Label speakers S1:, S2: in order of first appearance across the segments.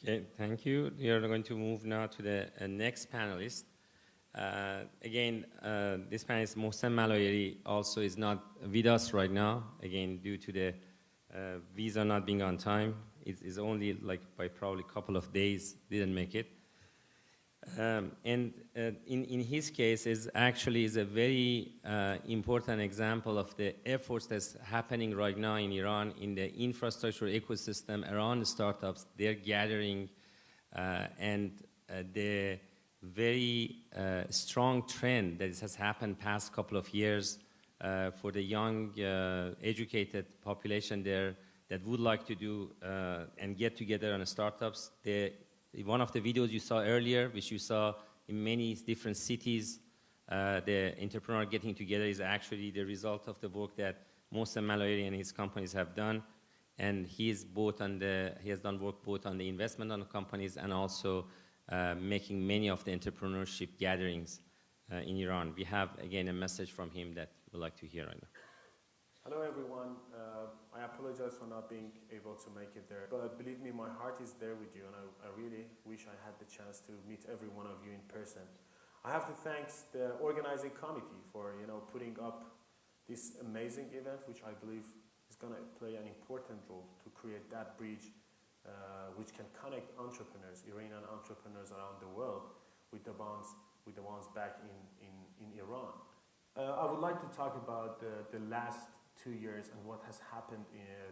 S1: Okay, thank you. We are going to move now to the next panelist. Again, this panelist, Mohsen Maloyeri, also is not with us right now, again, due to the visa not being on time. It's only like by probably a couple of days, didn't make it. In his case, is actually is a very important example of the efforts that's happening right now in Iran in the infrastructure ecosystem around the startups. They're gathering and the very strong trend that has happened past couple of years for the young educated population there that would like to do and get together on startups. One of the videos you saw earlier, which you saw in many different cities, the entrepreneur getting together is actually the result of the work that Mohsen Maloyeri and his companies have done. And he has done work both on the investment on the companies and also making many of the entrepreneurship gatherings in Iran. We have, again, a message from him that we'd like to hear right now.
S2: Hello everyone, I apologize for not being able to make it there, but believe me, my heart is there with you, and I really wish I had the chance to meet every one of you in person. I have to thank the organizing committee for putting up this amazing event, which I believe is going to play an important role to create that bridge which can connect entrepreneurs, Iranian entrepreneurs around the world, with the ones back in Iran. I would like to talk about the last 2 years and what has happened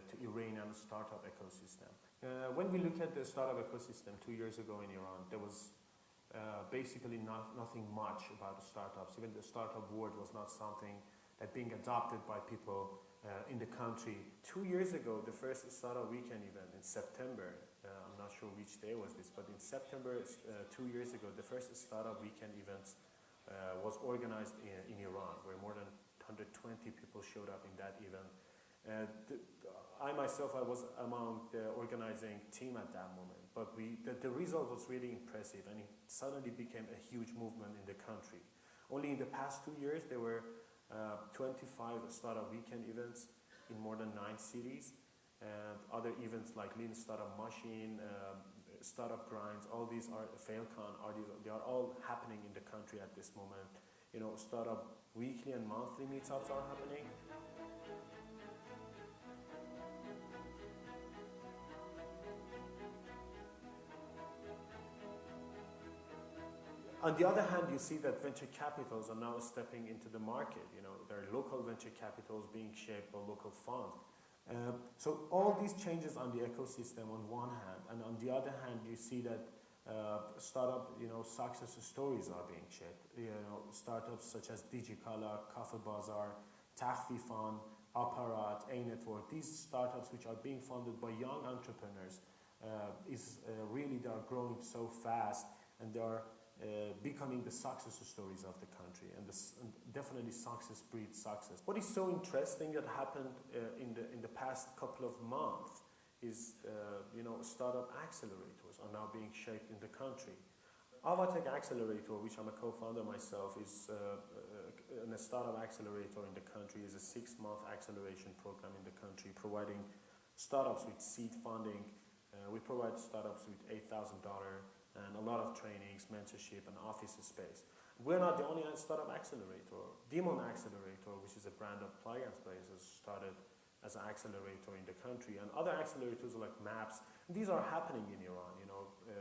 S2: to Iranian startup ecosystem. When we look at the startup ecosystem 2 years ago in Iran, there was basically nothing much about the startups. Even the startup word was not something that being adopted by people in the country. 2 years ago, the first startup weekend event in September, I'm not sure which day was this, but in September 2 years ago, the first startup weekend event was organized in Iran, where more than 120 people showed up in that event. I myself, I was among the organizing team at that moment, but the result was really impressive, and it suddenly became a huge movement in the country. Only in the past 2 years, there were 25 startup weekend events in more than 9 cities, and other events like Lean Startup Machine, Startup Grinds, all these are FailCon, they are all happening in the country at this moment. Startup weekly and monthly meetups are happening. On the other hand, you see that venture capitals are now stepping into the market. There are local venture capitals being shaped by local funds. So all these changes on the ecosystem on one hand, and on the other hand, you see that startup, success stories are being shaped. Startups such as DigiColor, Cafe Bazaar, Takhfifan, Aparat, A-Network, these startups which are being funded by young entrepreneurs, really they are growing so fast, and they are becoming the success stories of the country, and definitely success breeds success. What is so interesting that happened in the past couple of months is startup accelerators are now being shaped in the country. Avatech Accelerator, which I'm a co-founder myself, is a startup accelerator in the country, is a 6-month acceleration program in the country, providing startups with seed funding. We provide startups with $8,000 and a lot of trainings, mentorship, and office space. We're not the only startup accelerator. Demon Accelerator, which is a brand of plug-and play, has started as an accelerator in the country, and other accelerators like MAPS. These are happening in Iran.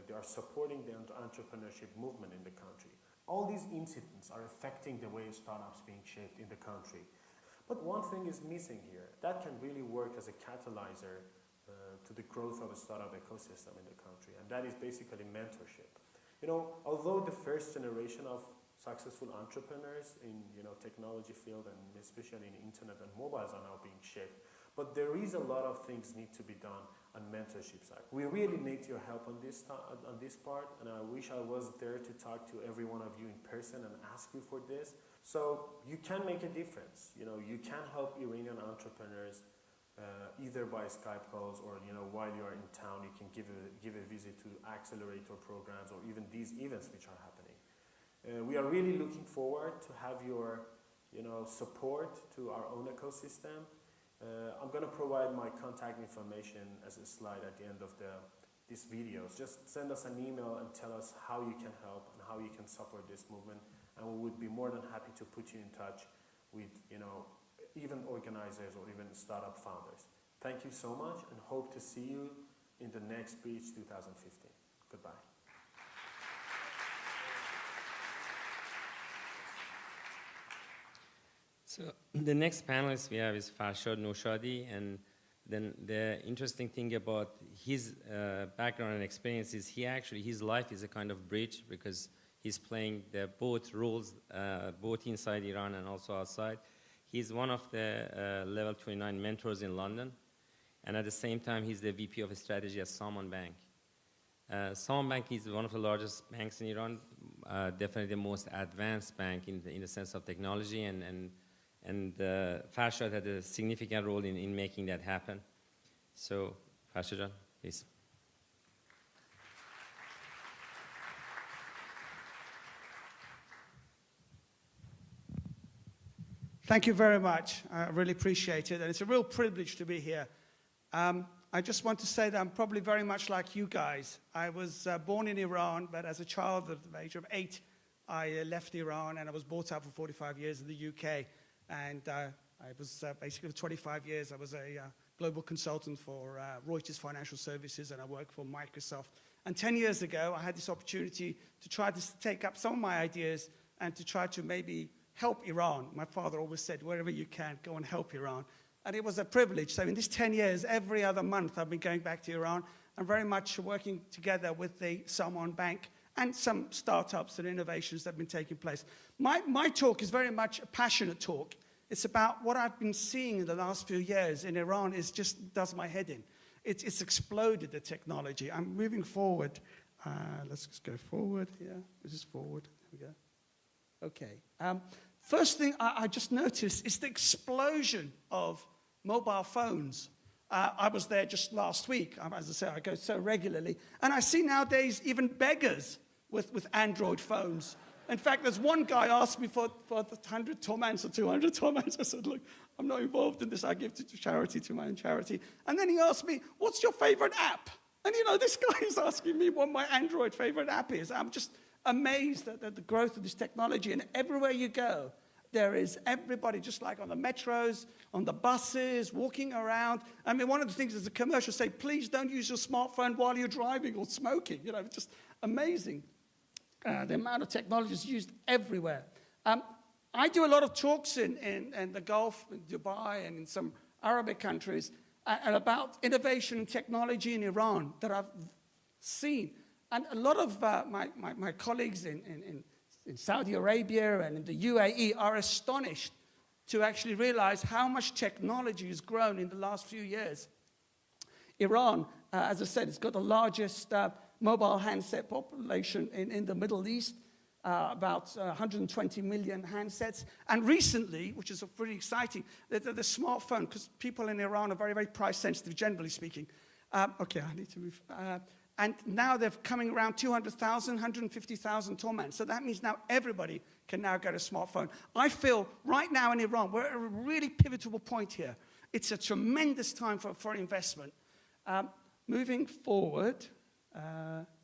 S2: They are supporting the entrepreneurship movement in the country. All these incidents are affecting the way startups being shaped in the country. But one thing is missing here that can really work as a catalyzer to the growth of a startup ecosystem in the country, and that is basically mentorship. Although the first generation of successful entrepreneurs in technology field, and especially in internet and mobiles, are now being shaped, but there is a lot of things need to be done on mentorship side. We really need your help on this part, and I wish I was there to talk to every one of you in person and ask you for this. So you can make a difference. You can help Iranian entrepreneurs either by Skype calls, or while you are in town, you can give a visit to accelerator programs, or even these events which are happening. We are really looking forward to have your support to our own ecosystem. I'm going to provide my contact information as a slide at the end of the these videos, just send us an email and tell us how you can help and how you can support this movement, and we would be more than happy to put you in touch with, you know, even organizers or even startup founders. Thank you so much, and hope to see you in the next Breach 2015. Goodbye.
S1: So the next panelist we have is Farshad Noshadi, and then the interesting thing about his background and experience is his life is a kind of bridge, because he's playing both roles, both inside Iran and also outside. He's one of the level 29 mentors in London, and at the same time he's the VP of strategy at Salman Bank. Salman Bank is one of the largest banks in Iran, definitely the most advanced bank in the sense of technology, and Farshad had a significant role in making that happen. So, Farshad, please.
S3: Thank you very much. I really appreciate it, and it's a real privilege to be here. I just want to say that I'm probably very much like you guys. I was born in Iran, but as a child at the age of 8, I left Iran, and I was brought up for 45 years in the UK. And I was basically for 25 years, I was a global consultant for Reuters Financial Services, and I worked for Microsoft. And 10 years ago, I had this opportunity to try to take up some of my ideas and to try to maybe help Iran. My father always said, wherever you can, go and help Iran. And it was a privilege. So in these 10 years, every other month, I've been going back to Iran and very much working together with the Salman Bank and some startups and innovations that have been taking place. My talk is very much a passionate talk. It's about what I've been seeing in the last few years in Iran. It just does my head in. It's exploded, the technology. I'm moving forward. Let's just go forward here. This is forward. There we go. Okay. First thing I just noticed is the explosion of mobile phones. I was there just last week. As I say, I go so regularly. And I see nowadays even beggars with Android phones. In fact, there's one guy asked me for 100 tomans or 200 tomans. I said, look, I'm not involved in this. I give to charity, to my own charity. And then he asked me, what's your favorite app? And, you know, this guy is asking me what my Android favorite app is. I'm just amazed at the growth of this technology. And everywhere you go, there is everybody, just like on the metros, on the buses, walking around. I mean, one of the things is the commercials say, please don't use your smartphone while you're driving or smoking. You know, it's just amazing. The amount of technology is used everywhere. I do a lot of talks in the Gulf, in Dubai, and in some Arabic countries, and about innovation and technology in Iran that I've seen. And a lot of my colleagues in Saudi Arabia and in the UAE are astonished to actually realize how much technology has grown in the last few years. Iran, as I said, it's got the largest mobile handset population in the Middle East, about 120 million handsets. And recently, which is pretty exciting, the smartphone, because people in Iran are very, very price sensitive, generally speaking. Okay, I need to move. And now they're coming around 200,000, 150,000 tomans. So that means now everybody can now get a smartphone. I feel right now in Iran, we're at a really pivotal point here. It's a tremendous time for investment. Moving forward,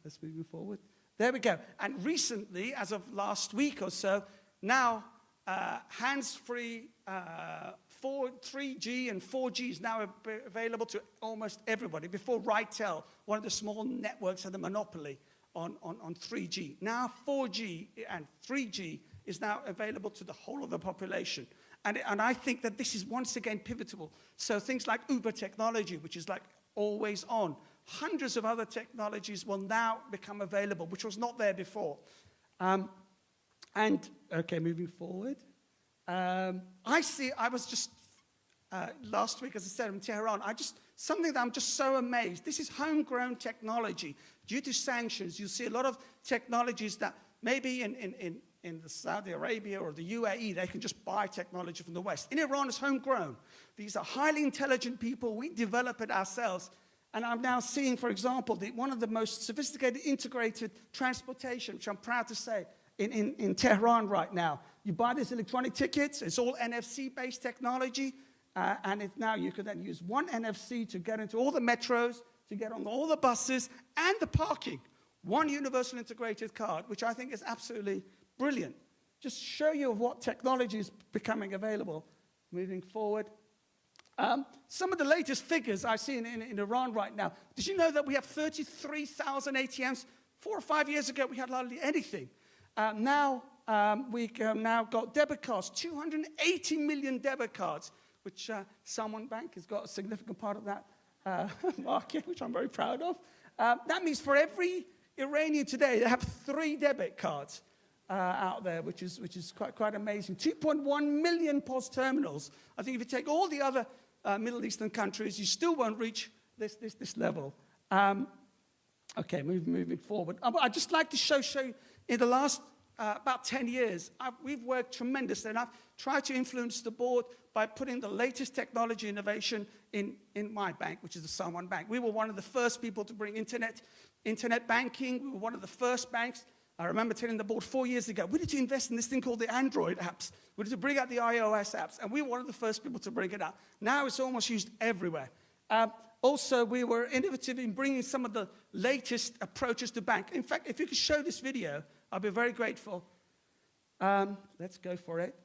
S3: let's move forward. There we go. And recently, as of last week or so, now hands-free 3G and 4G is now available to almost everybody. Before Ritel, one of the small networks, had a monopoly on 3G. Now 4G and 3G is now available to the whole of the population. And I think that this is once again pivotal. So things like Uber technology, which is like always on, hundreds of other technologies will now become available, which was not there before. Okay, moving forward. I was just, last week, as I said, in Tehran, something that I'm just so amazed. This is homegrown technology. Due to sanctions, you see a lot of technologies that maybe in the Saudi Arabia or the UAE, they can just buy technology from the West. In Iran, it's homegrown. These are highly intelligent people. We develop it ourselves. And I'm now seeing, for example, one of the most sophisticated integrated transportation, which I'm proud to say, in Tehran right now. You buy these electronic tickets. It's all NFC-based technology. And now you can then use one NFC to get into all the metros, to get on all the buses and the parking. One universal integrated card, which I think is absolutely brilliant. Just show you what technology is becoming available moving forward. Some of the latest figures I see in Iran right now. Did you know that we have 33,000 ATMs? 4 or 5 years ago, we had hardly anything. Now we've now got debit cards, 280 million debit cards, which Salman Bank has got a significant part of that market, which I'm very proud of. That means for every Iranian today, they have 3 debit cards out there, which is quite amazing. 2.1 million POS terminals. I think if you take all the other Middle Eastern countries, you still won't reach this level. Okay, moving forward. I'd just like to show you, in the last about 10 years, we've worked tremendously, and I've tried to influence the board by putting the latest technology innovation in my bank, which is the Salman Bank. We were one of the first people to bring internet banking. We were one of the first banks. I remember telling the board 4 years ago, we need to invest in this thing called the Android apps. We need to bring out the iOS apps, and we were one of the first people to bring it out. Now it's almost used everywhere. Also, we were innovative in bringing some of the latest approaches to bank. In fact, if you could show this video, I'll be very grateful. Let's go for it.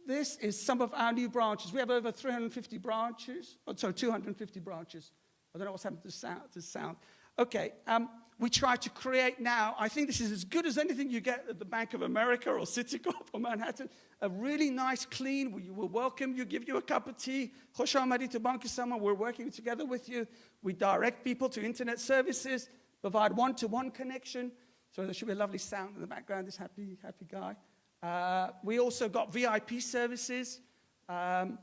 S3: This is some of our new branches. We have over 350 branches. Oh, sorry, 250 branches. I don't know what's happened to sound. Okay, we try to create now, I think this is as good as anything you get at the Bank of America or Citicorp or Manhattan, a really nice, clean, we will welcome you, give you a cup of tea. Khosh aamadi to Bank Sama, we're working together with you. We direct people to internet services, provide one-to-one connection. So there should be a lovely sound in the background, this happy guy. We also got VIP services. Oh,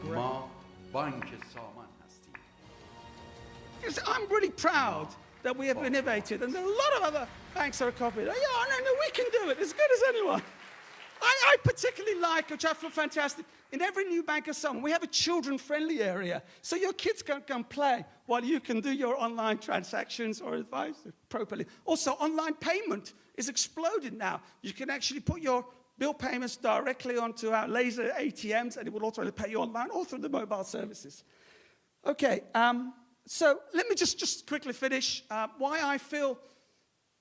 S3: great. I'm really proud that we have innovated, and there are a lot of other banks that are copying. Yeah, no, we can do it as good as anyone. I particularly like, which I feel fantastic, in every new bank or something, we have a children-friendly area, so your kids can come play while you can do your online transactions or advise properly. Also, online payment is exploded now. You can actually put your bill payments directly onto our laser ATMs, and it will automatically pay you online or through the mobile services. Okay, so let me just quickly finish why I feel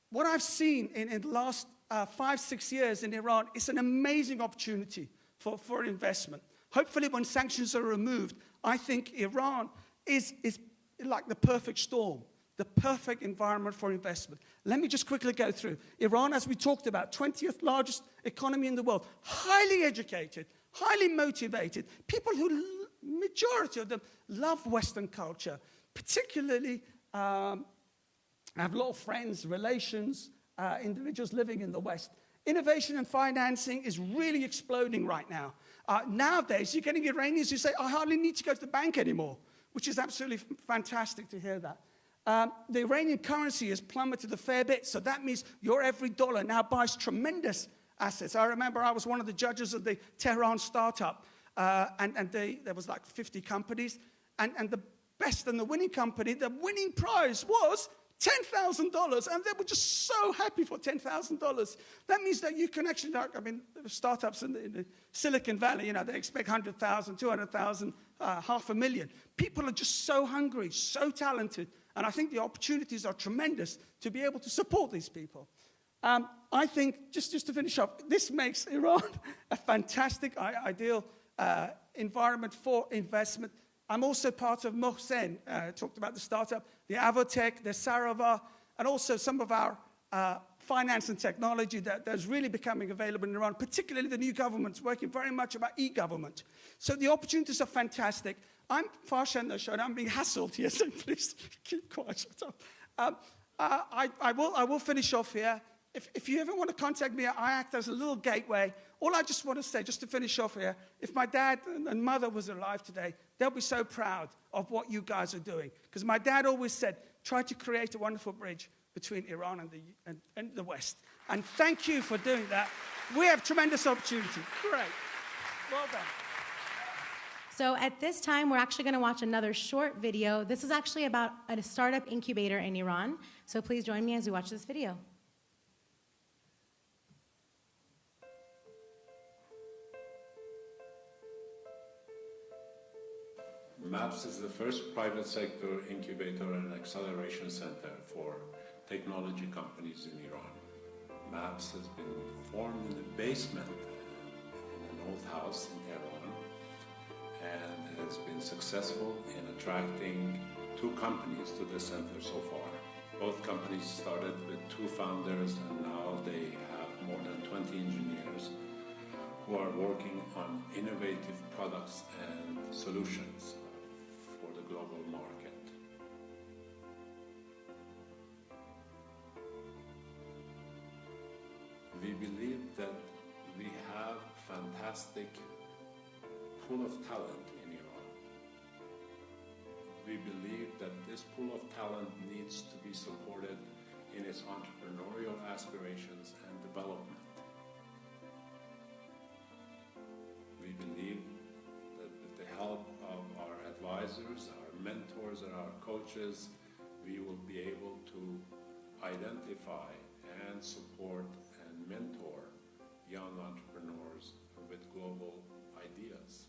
S3: what I've seen in the last 5-6 years in Iran is an amazing opportunity for investment. Hopefully when sanctions are removed, I think Iran is like the perfect storm, the perfect environment for investment. Let me just quickly go through. Iran, as we talked about, 20th largest economy in the world, highly educated, highly motivated, people who, majority of them, love Western culture. Particularly, I have a lot of friends, relations, individuals living in the West. Innovation and financing is really exploding right now. Nowadays, you're getting Iranians who say, I hardly need to go to the bank anymore, which is absolutely fantastic to hear that. The Iranian currency has plummeted a fair bit, so that means your every dollar now buys tremendous assets. I remember I was one of the judges of the Tehran startup, and there was like 50 companies, and the best and the winning company, the winning prize was $10,000, and they were just so happy for $10,000. That means that you can actually, I mean, startups in the Silicon Valley, you know, they expect 100,000, 200,000, 500,000. People are just so hungry, so talented, and I think the opportunities are tremendous to be able to support these people. I think, just to finish up, this makes Iran a fantastic, ideal environment for investment. I'm also part of Mohsen, talked about the startup, the Avotech, the Sarava, and also some of our finance and technology that's really becoming available in Iran, particularly the new government's working very much about e-government. So the opportunities are fantastic. I'm Farshan Nashad, I'm being hassled here, so please keep quiet, shut up. I will finish off here. If you ever want to contact me, I act as a little gateway. All I just want to say, just to finish off here, if my dad and mother was alive today, they'll be so proud of what you guys are doing. Because my dad always said, try to create a wonderful bridge between Iran and the West. And thank you for doing that. We have tremendous opportunity. Great. Well done.
S4: So at this time, we're actually going to watch another short video. This is actually about a startup incubator in Iran. So please join me as we watch this video.
S5: MAPS is the first private sector incubator and acceleration center for technology companies in Iran. MAPS has been formed in the basement in an old house in Tehran and has been successful in attracting 2 companies to the center so far. Both companies started with 2 founders, and now they have more than 20 engineers who are working on innovative products and solutions for the global market. We believe that we have fantastic pool of talent in Iran. We believe that this pool of talent needs to be supported in its entrepreneurial aspirations and development. We believe that with the help of our advisors, our mentors, and our coaches, we will be able to identify and support and mentor young entrepreneurs with global ideas.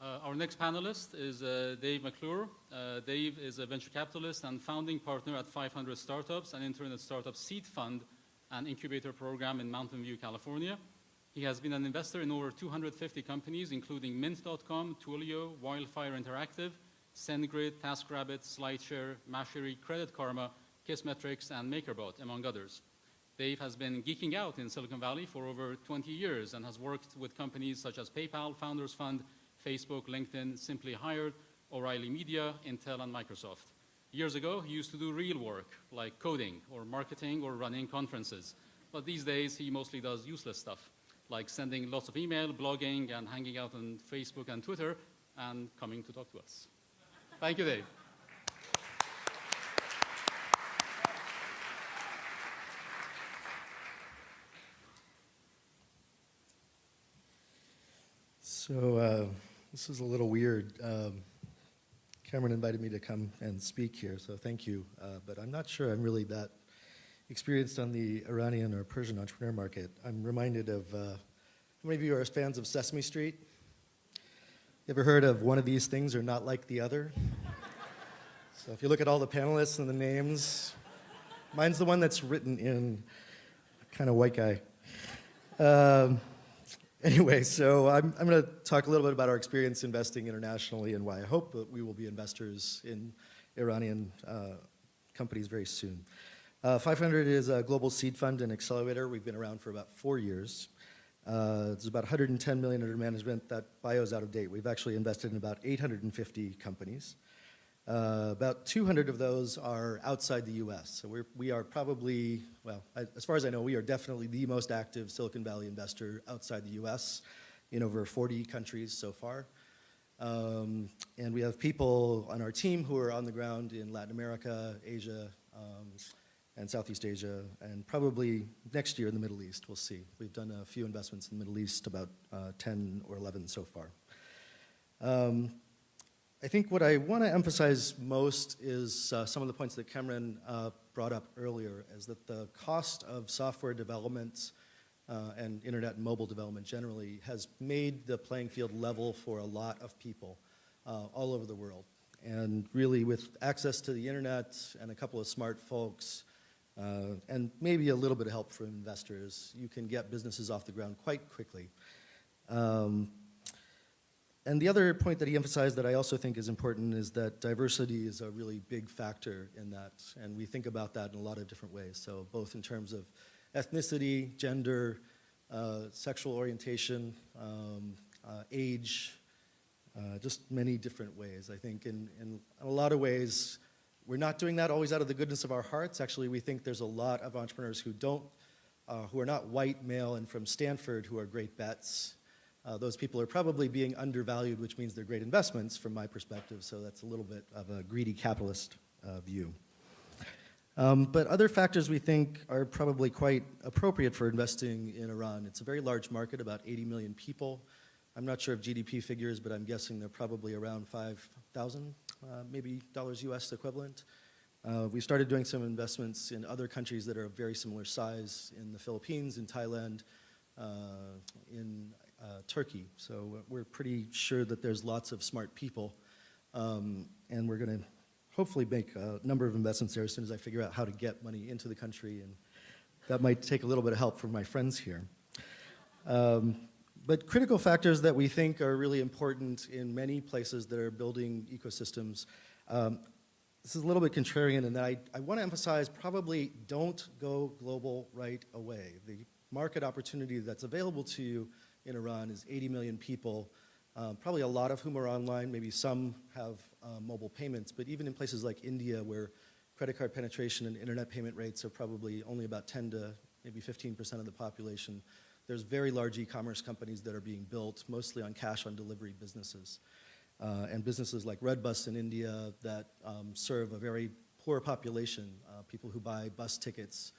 S6: Our next panelist is Dave McClure. Dave is a venture capitalist and founding partner at 500 Startups, an internet startup seed fund and incubator program in Mountain View, California. He has been an investor in over 250 companies, including Mint.com, Twilio, Wildfire Interactive, SendGrid, TaskRabbit, SlideShare, Mashiri, Credit Karma, Kissmetrics, and MakerBot, among others. Dave has been geeking out in Silicon Valley for over 20 years and has worked with companies such as PayPal, Founders Fund, Facebook, LinkedIn, Simply Hired, O'Reilly Media, Intel, and Microsoft. Years ago, he used to do real work, like coding or marketing or running conferences. But these days, he mostly does useless stuff, like sending lots of email, blogging, and hanging out on Facebook and Twitter, and coming to talk to us. Thank you, Dave.
S7: So this is a little weird. Cameron invited me to come and speak here, so thank you. But I'm not sure I'm really that experienced on the Iranian or Persian entrepreneur market. I'm reminded of, how many of you are fans of Sesame Street? You ever heard of one of these things are not like the other? So if you look at all the panelists and the names, mine's the one that's written in kind of white guy. Anyway, so I'm going to talk a little bit about our experience investing internationally and why I hope that we will be investors in Iranian companies very soon. 500 is a global seed fund and accelerator. We've been around for about 4 years. It's about 110 million under management. That bio is out of date. We've actually invested in about 850 companies. About 200 of those are outside the US. So we are probably, well, as far as I know, we are definitely the most active Silicon Valley investor outside the US in over 40 countries so far. And we have people on our team who are on the ground in Latin America, Asia, and Southeast Asia, and probably next year in the Middle East. We'll see. We've done a few investments in the Middle East, about 10 or 11 so far. I think what I want to emphasize most is some of the points that Cameron brought up earlier, is that the cost of software development and internet and mobile development generally has made the playing field level for a lot of people all over the world. And really, with access to the internet and a couple of smart folks, and maybe a little bit of help from investors, you can get businesses off the ground quite quickly. And the other point that he emphasized that I also think is important is that diversity is a really big factor in that, and we think about that in a lot of different ways. So both in terms of ethnicity, gender, sexual orientation, age, just many different ways. I think in a lot of ways, we're not doing that always out of the goodness of our hearts. Actually, we think there's a lot of entrepreneurs who are not white, male, and from Stanford who are great bets. Those people are probably being undervalued, which means they're great investments from my perspective, so that's a little bit of a greedy capitalist view. But other factors we think are probably quite appropriate for investing in Iran. It's a very large market, about 80 million people. I'm not sure of GDP figures, but I'm guessing they're probably around 5,000, maybe dollars US equivalent. We started doing some investments in other countries that are of very similar size, in the Philippines, in Thailand, in Turkey. So we're pretty sure that there's lots of smart people, and we're going to hopefully make a number of investments there as soon as I figure out how to get money into the country, and that might take a little bit of help from my friends here. But critical factors that we think are really important in many places that are building ecosystems. This is a little bit contrarian in that I want to emphasize probably don't go global right away. The market opportunity that's available to you in Iran is 80 million people, probably a lot of whom are online, maybe some have mobile payments, but even in places like India where credit card penetration and internet payment rates are probably only about 10 to maybe 15% of the population, there's very large e-commerce companies that are being built, mostly on cash-on-delivery businesses. And businesses like Redbus in India that serve a very poor population, people who buy bus tickets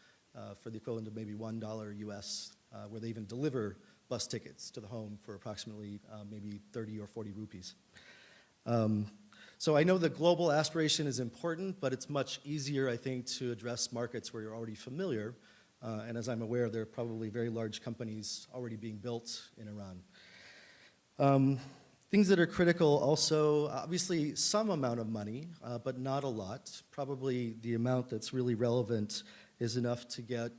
S7: for the equivalent of maybe $1 US, where they even deliver bus tickets to the home for approximately maybe 30 or 40 rupees. So I know the global aspiration is important, but it's much easier, I think, to address markets where you're already familiar. And as I'm aware, there are probably very large companies already being built in Iran. Things that are critical also, obviously some amount of money, but not a lot. Probably the amount that's really relevant is enough to get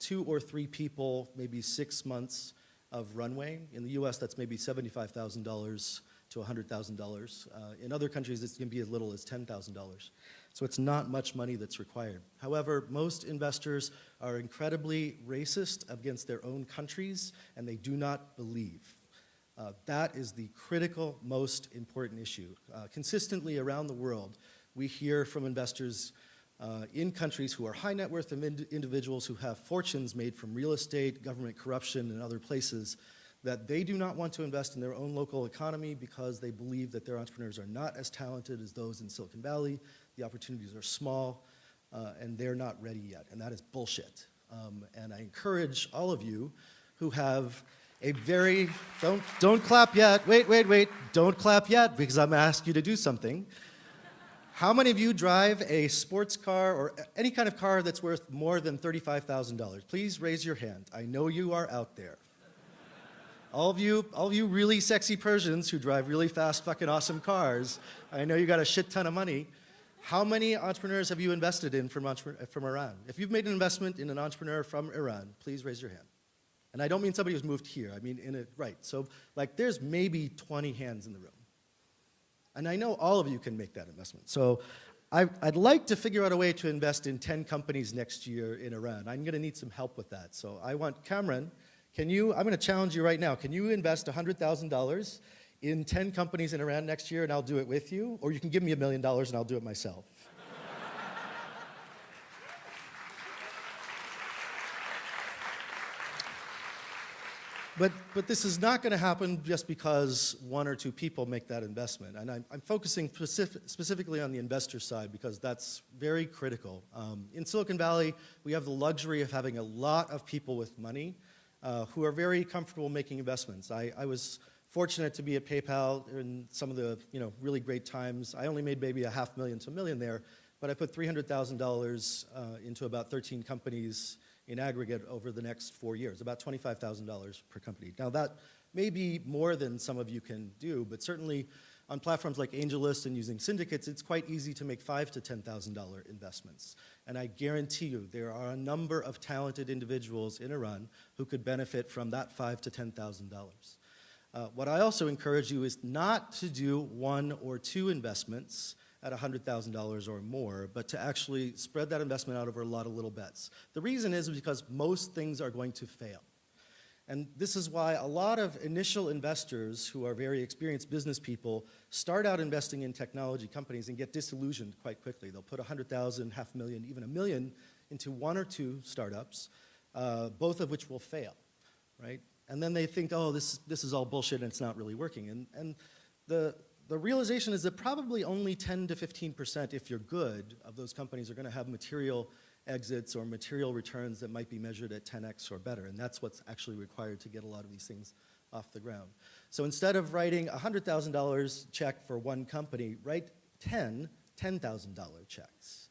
S7: 2 or 3 people, maybe 6 months of runway. In the US, that's maybe $75,000 to $100,000. In other countries, it can be as little as $10,000. So it's not much money that's required. However, most investors are incredibly racist against their own countries, and they do not believe. That is the critical, most important issue. Consistently around the world, we hear from investors in countries who are high net worth individuals who have fortunes made from real estate, government corruption, and other places, that they do not want to invest in their own local economy because they believe that their entrepreneurs are not as talented as those in Silicon Valley, the opportunities are small, and they're not ready yet, and that is bullshit. And I encourage all of you who have a very, don't clap yet, wait, don't clap yet, because I'm gonna ask you to do something. How many of you drive a sports car or any kind of car that's worth more than $35,000? Please raise your hand. I know you are out there. All of you really sexy Persians who drive really fast, fucking awesome cars, I know you got a shit ton of money. How many entrepreneurs have you invested in from Iran? If you've made an investment in an entrepreneur from Iran, please raise your hand. And I don't mean somebody who's moved here, I mean right. So like there's maybe 20 hands in the room. And I know all of you can make that investment. So I'd like to figure out a way to invest in 10 companies next year in Iran. I'm gonna need some help with that. So I want Cameron, I'm gonna challenge you right now. Can you invest $100,000 in 10 companies in Iran next year and I'll do it with you? Or you can give me $1 million and I'll do it myself. But this is not going to happen just because 1 or 2 people make that investment. And I'm focusing specifically on the investor side because that's very critical. In Silicon Valley, we have the luxury of having a lot of people with money who are very comfortable making investments. I was fortunate to be at PayPal in some of the really great times. I only made maybe $500,000 to $1 million there, but I put $300,000 into about 13 companies in aggregate over the next 4 years, about $25,000 per company. Now that may be more than some of you can do, but certainly on platforms like AngelList and using syndicates, it's quite easy to make $5,000 to $10,000 investments. And I guarantee you there are a number of talented individuals in Iran who could benefit from that $5,000 to $10,000. What I also encourage you is not to do 1 or 2 investments at $100,000 or more, but to actually spread that investment out over a lot of little bets. The reason is because most things are going to fail. And this is why a lot of initial investors who are very experienced business people start out investing in technology companies and get disillusioned quite quickly. They'll put $100,000, $500,000, even $1 million into 1 or 2 startups, both of which will fail, right? And then they think, oh, this is all bullshit and it's not really working. And the realization is that probably only 10 to 15%, if you're good, of those companies are going to have material exits or material returns that might be measured at 10x or better. And that's what's actually required to get a lot of these things off the ground. So instead of writing a $100,000 check for 1 company, write 10 $10,000 checks.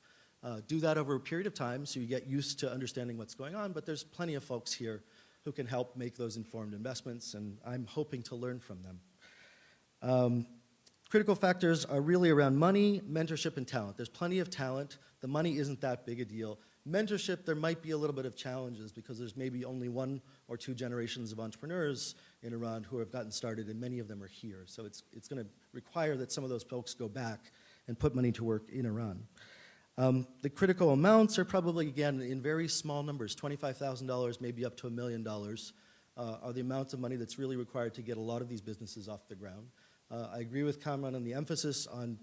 S7: Do that over a period of time so you get used to understanding what's going on, but there's plenty of folks here who can help make those informed investments, and I'm hoping to learn from them. Critical factors are really around money, mentorship, and talent. There's plenty of talent. The money isn't that big a deal. Mentorship, there might be a little bit of challenges because there's maybe only 1 or 2 generations of entrepreneurs in Iran who have gotten started, and many of them are here. So it's going to require that some of those folks go back and put money to work in Iran. The critical amounts are probably, again, in very small numbers. $25,000, maybe up to $1 million, are the amount of money that's really required to get a lot of these businesses off the ground. I agree with Kamran on the emphasis on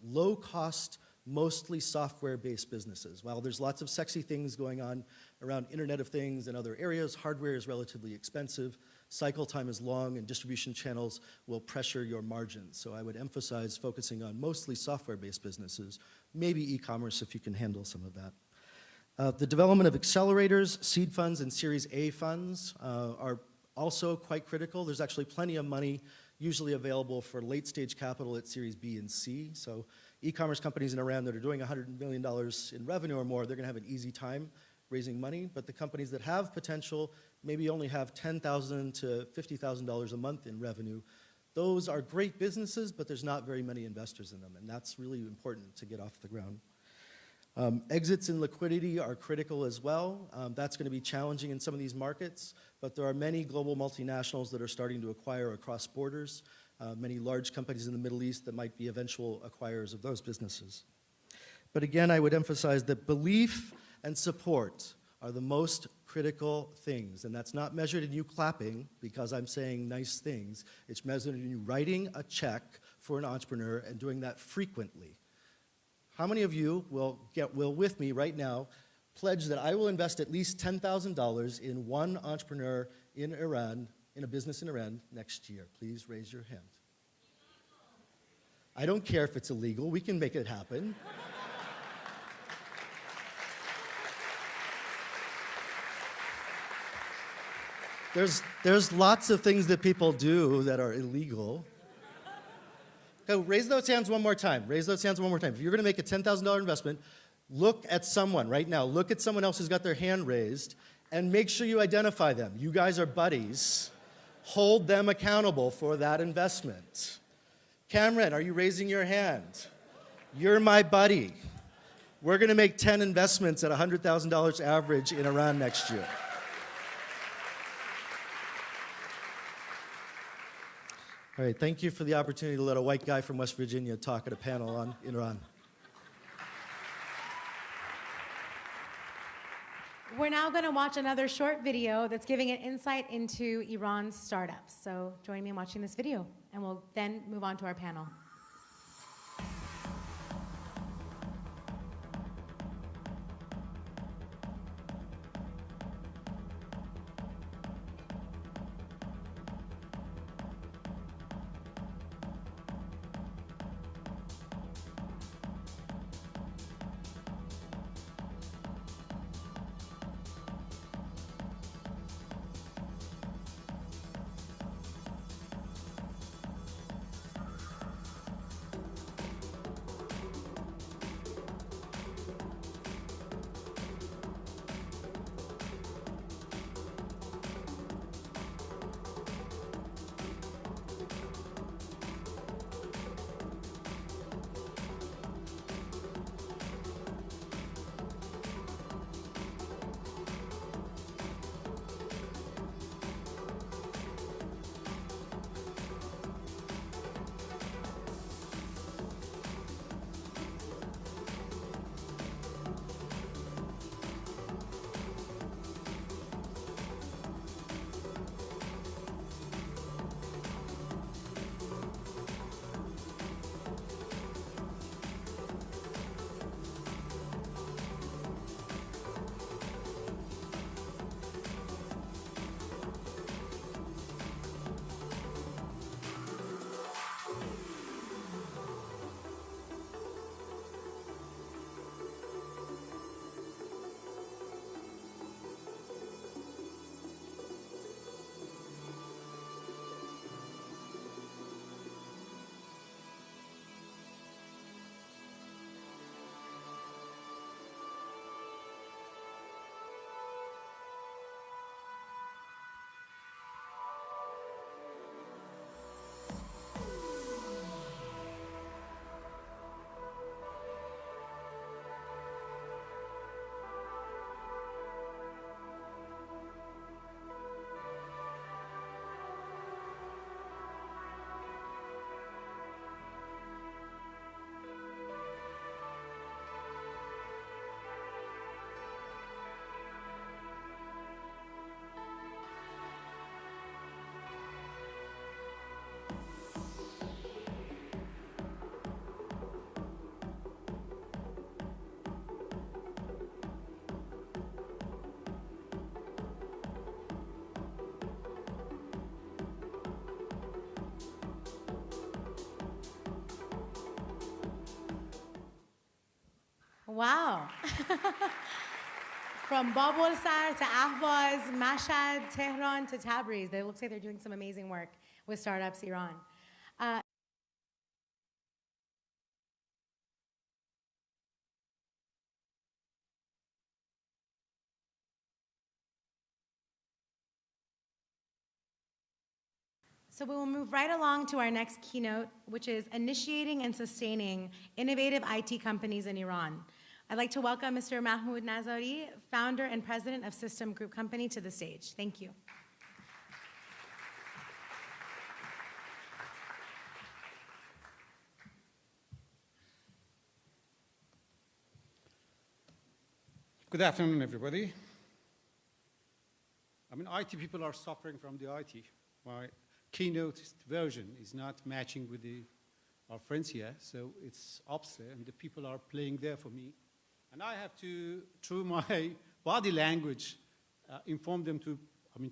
S7: low-cost, mostly software-based businesses. While there's lots of sexy things going on around Internet of Things and other areas, hardware is relatively expensive, cycle time is long, and distribution channels will pressure your margins. So I would emphasize focusing on mostly software-based businesses, maybe e-commerce if you can handle some of that. The development of accelerators, seed funds, and Series A funds are also quite critical. There's actually plenty of money usually available for late-stage capital at Series B and C. So e-commerce companies in Iran that are doing $100 million in revenue or more, they're going to have an easy time raising money. But the companies that have potential maybe only have $10,000 to $50,000 a month in revenue. Those are great businesses, but there's not very many investors in them, and that's really important to get off the ground. Exits and liquidity are critical as well. That's going to be challenging in some of these markets, but there are many global multinationals that are starting to acquire across borders, many large companies in the Middle East that might be eventual acquirers of those businesses. But again, I would emphasize that belief and support are the most critical things, and that's not measured in you clapping because I'm saying nice things. It's measured in you writing a check for an entrepreneur and doing that frequently. How many of you will with me right now pledge that I will invest at least $10,000 in one entrepreneur in Iran, in a business in Iran next year? Please raise your hand. I don't care if it's illegal. We can make it happen. There's lots of things that people do that are illegal. Okay, raise those hands one more time. Raise those hands one more time. If you're going to make a $10,000 investment, look at someone right now. Look at someone else who's got their hand raised and make sure you identify them. You guys are buddies. Hold them accountable for that investment. Cameron, are you raising your hand? You're my buddy. We're going to make 10 investments at $100,000 average in Iran next year. All right, thank you for the opportunity to let a white guy from West Virginia talk at a panel on Iran.
S4: We're now going to watch another short video that's giving an insight into Iran's startups. So join me in watching this video, and we'll then move on to our panel. Wow. From Babolsar to Ahvaz, Mashhad, Tehran to Tabriz. It looks like they're doing some amazing work with Startups Iran. So we will move right along to our next keynote, which is initiating and sustaining innovative IT companies in Iran. I'd like to welcome Mr. Mahmoud Nazari, founder and president of System Group Company, to the stage. Thank you.
S8: Good afternoon, everybody. I mean, IT people are suffering from the IT. My keynote version is not matching with our friends here, so it's upstairs, and the people are playing there for me. And I have to, through my body language, inform them to,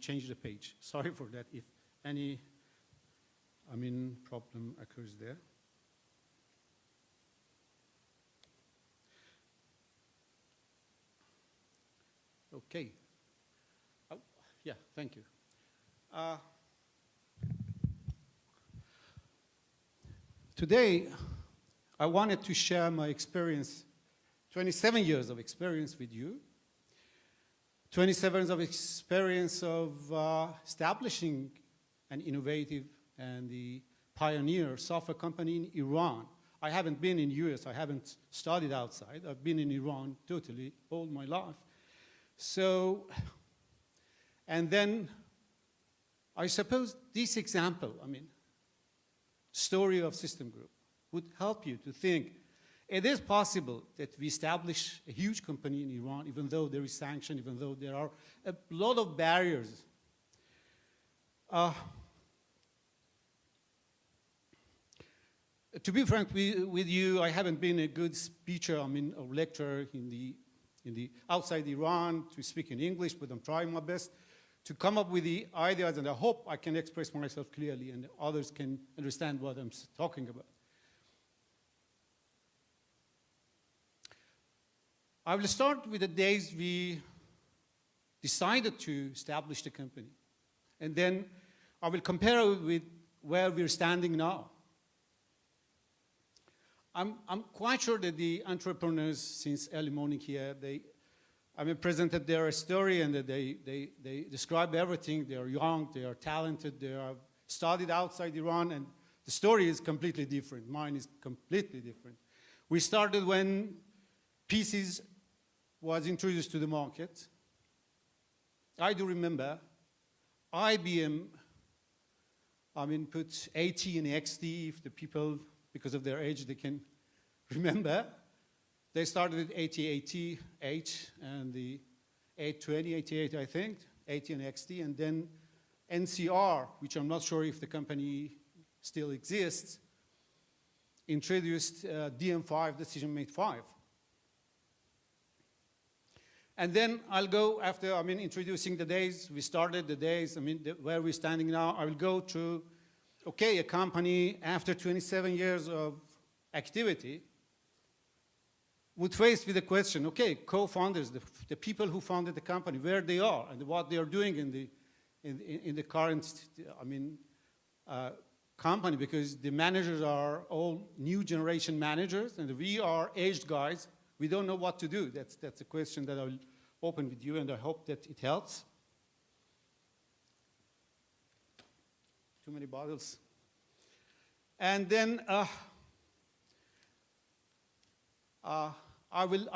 S8: change the page. Sorry for that if any, problem occurs there. Okay. Oh, yeah, thank you. Today, I wanted to share my experience, 27 years of experience with you, 27 years of experience of establishing an innovative and the pioneer software company in Iran. I haven't been in US, I haven't studied outside. I've been in Iran totally all my life. So, and then I suppose this example, story of System Group would help you to think it is possible that we establish a huge company in Iran, even though there is sanction, even though there are a lot of barriers. To be frank with you, I haven't been a good speaker, or lecturer outside Iran to speak in English, but I'm trying my best to come up with the ideas, and I hope I can express myself clearly and others can understand what I'm talking about. I will start with the days we decided to establish the company, and then I will compare it with where we're standing now. I'm quite sure that the entrepreneurs since early morning here, they presented their story and that they describe everything. They are young, they are talented, they are studied outside Iran, and the story is completely different. Mine is completely different. We started when PCs was introduced to the market. I do remember IBM, put 80 and XT, if the people, because of their age, they can remember. They started at 8088 and the 820, 88, I think, 80 and XT, and then NCR, which I'm not sure if the company still exists, introduced DM5, Decision Mate 5. And then I'll go after, introducing the days, we started the days, where we're standing now, I will go to, okay, a company after 27 years of activity would face with the question, okay, co-founders, the people who founded the company, where they are and what they are doing in the current, company, because the managers are all new generation managers and we are aged guys. We don't know what to do. That's a question that I'll open with you, and I hope that it helps. Too many bottles. And then I will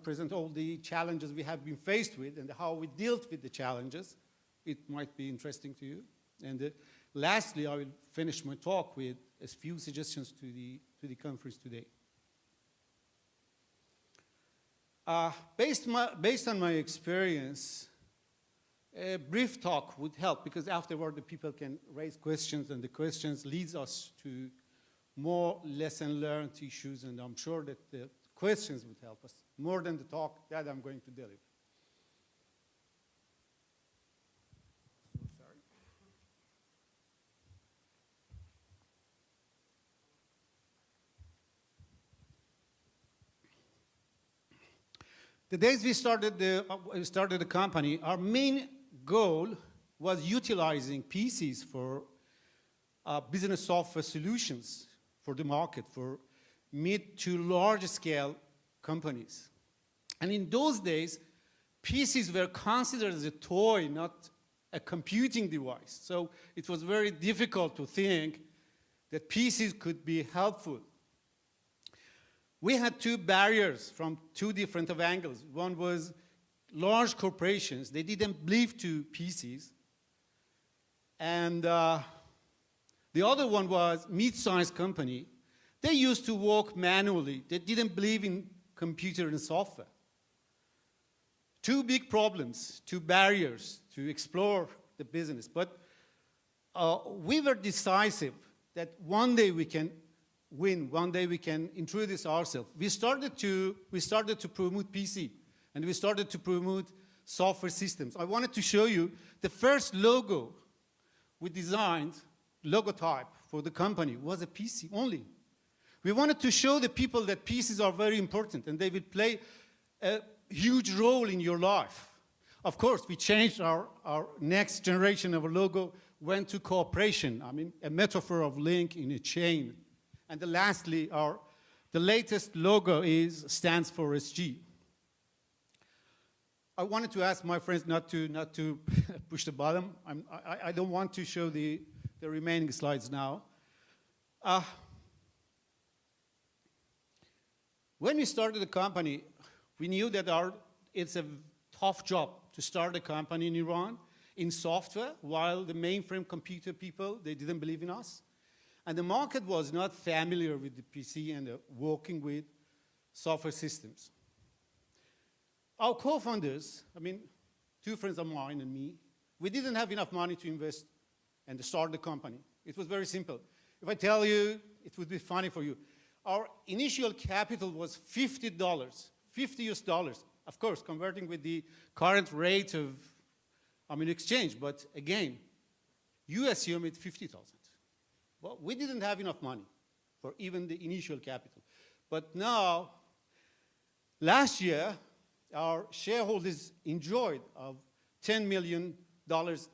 S8: present all the challenges we have been faced with and how we dealt with the challenges. It might be interesting to you. And lastly, I will finish my talk with a few suggestions to the conference today. Based on my experience, a brief talk would help, because afterward the people can raise questions, and the questions leads us to more lesson learned issues, and I'm sure that the questions would help us more than the talk that I'm going to deliver. The days we started the company, our main goal was utilizing PCs for business software solutions for the market, for mid to large scale companies. And in those days, PCs were considered as a toy, not a computing device. So it was very difficult to think that PCs could be helpful. We had two barriers from two different angles. One was large corporations. They didn't believe to PCs. And the other one was mid-sized company. They used to work manually. They didn't believe in computer and software. Two big problems, two barriers to explore the business. But we were decisive that one day we can win, one day we can introduce ourselves. We started to promote PC, and we started to promote software systems. I wanted to show you the first logo we designed, logotype for the company, was a PC only. We wanted to show the people that PCs are very important and they will play a huge role in your life. Of course, we changed our next generation of a logo, went to cooperation. I mean, a metaphor of link in a chain. And lastly, the latest logo stands for SG. I wanted to ask my friends not to push the button. I don't want to show the remaining slides now. When we started the company, we knew that it's a tough job to start a company in Iran in software, while the mainframe computer people, they didn't believe in us. And the market was not familiar with the PC and working with software systems. Our co-founders, I mean, two friends of mine and me, we didn't have enough money to invest and to start the company. It was very simple. If I tell you, it would be funny for you. Our initial capital was $50, 50 US dollars. Of course, converting with the current rate of, exchange, but again, you assume it's 50,000. Well, we didn't have enough money for even the initial capital. But now, last year, our shareholders enjoyed a $10 million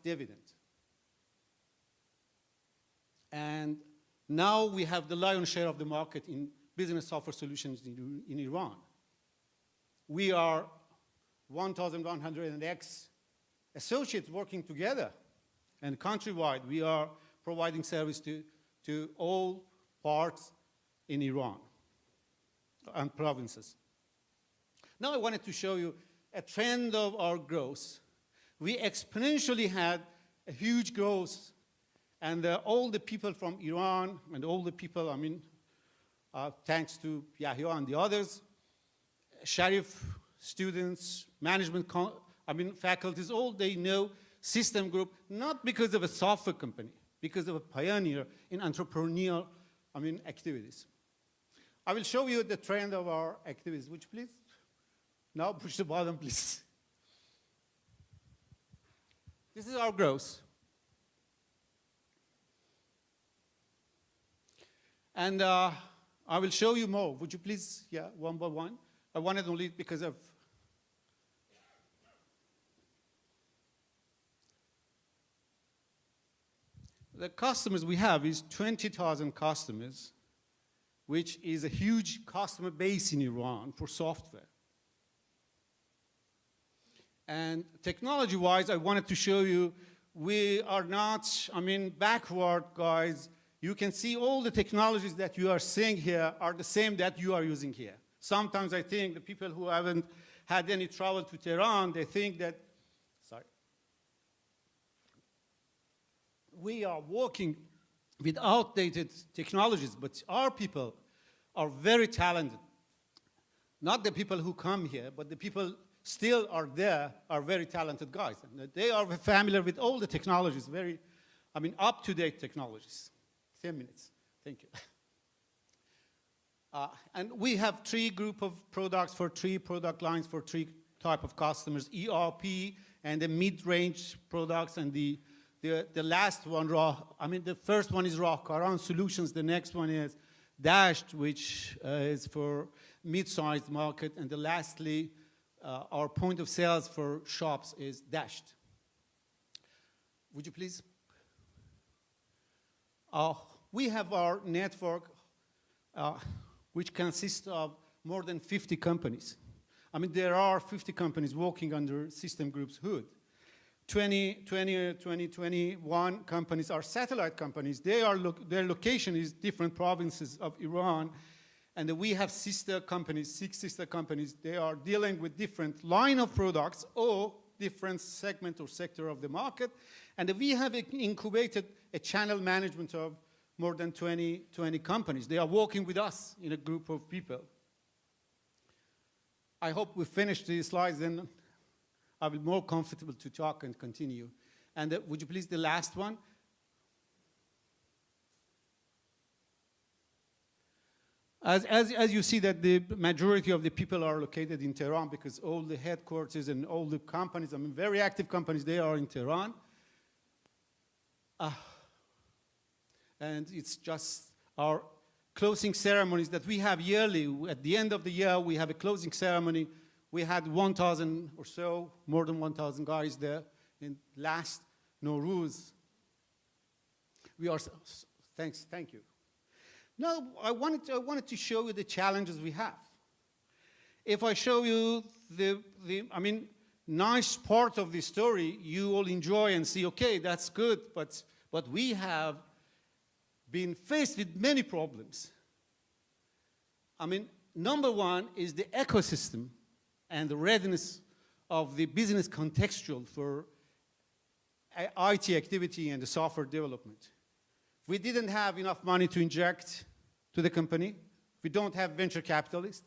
S8: dividend. And now we have the lion's share of the market in business software solutions in Iran. We are 1,100 associates working together. And countrywide, we are providing service to all parts in Iran and provinces. Now I wanted to show you a trend of our growth. We exponentially had a huge growth, and all the people from Iran and all the people, thanks to Yahya and the others, Sharif students, management, faculties, all they know System Group, not because of a software company, because of a pioneer in entrepreneurial activities. I will show you the trend of our activities, which please, now push the button, please. This is our growth. And I will show you more. Would you please, one by one? I wanted only because of the customers we have is 20,000 customers, which is a huge customer base in Iran for software. And technology-wise, I wanted to show you we are not, backward, guys. You can see all the technologies that you are seeing here are the same that you are using here. Sometimes I think the people who haven't had any travel to Tehran, they think that, we are working with outdated technologies, but our people are very talented. Not the people who come here, but the people still are there are very talented guys. And they are familiar with all the technologies, very, up-to-date technologies. 10 minutes, thank you. And we have 3 group of products for 3 product lines for 3 type of customers, ERP and the mid-range products, and the last one, the first one is Raw Karan Solutions, the next one is Dashed, which is for mid-sized market, and lastly, our point of sales for shops is dashed. Would you please? We have our network, which consists of more than 50 companies. I mean, there are 50 companies working under System Group's hood. 21 companies are satellite companies. Their location is different provinces of Iran. And we have sister companies, 6 sister companies. They are dealing with different line of products or different segment or sector of the market. And we have incubated a channel management of more than 20 companies. They are working with us in a group of people. I hope we finish these slides, then I'll be more comfortable to talk and continue. And would you please, the last one? As you see that the majority of the people are located in Tehran because all the headquarters and all the companies, I mean, very active companies, they are in Tehran. And it's just our closing ceremonies that we have yearly. At the end of the year, we have a closing ceremony. We had 1,000 or so, more than 1,000 guys there in last Nowruz. Thank you. Now, I wanted to show you the challenges we have. If I show you nice part of the story, you will enjoy and see, okay, that's good, but we have been faced with many problems. I mean, number one is the ecosystem and the readiness of the business contextual for IT activity and the software development. We didn't have enough money to inject to the company. We don't have venture capitalists.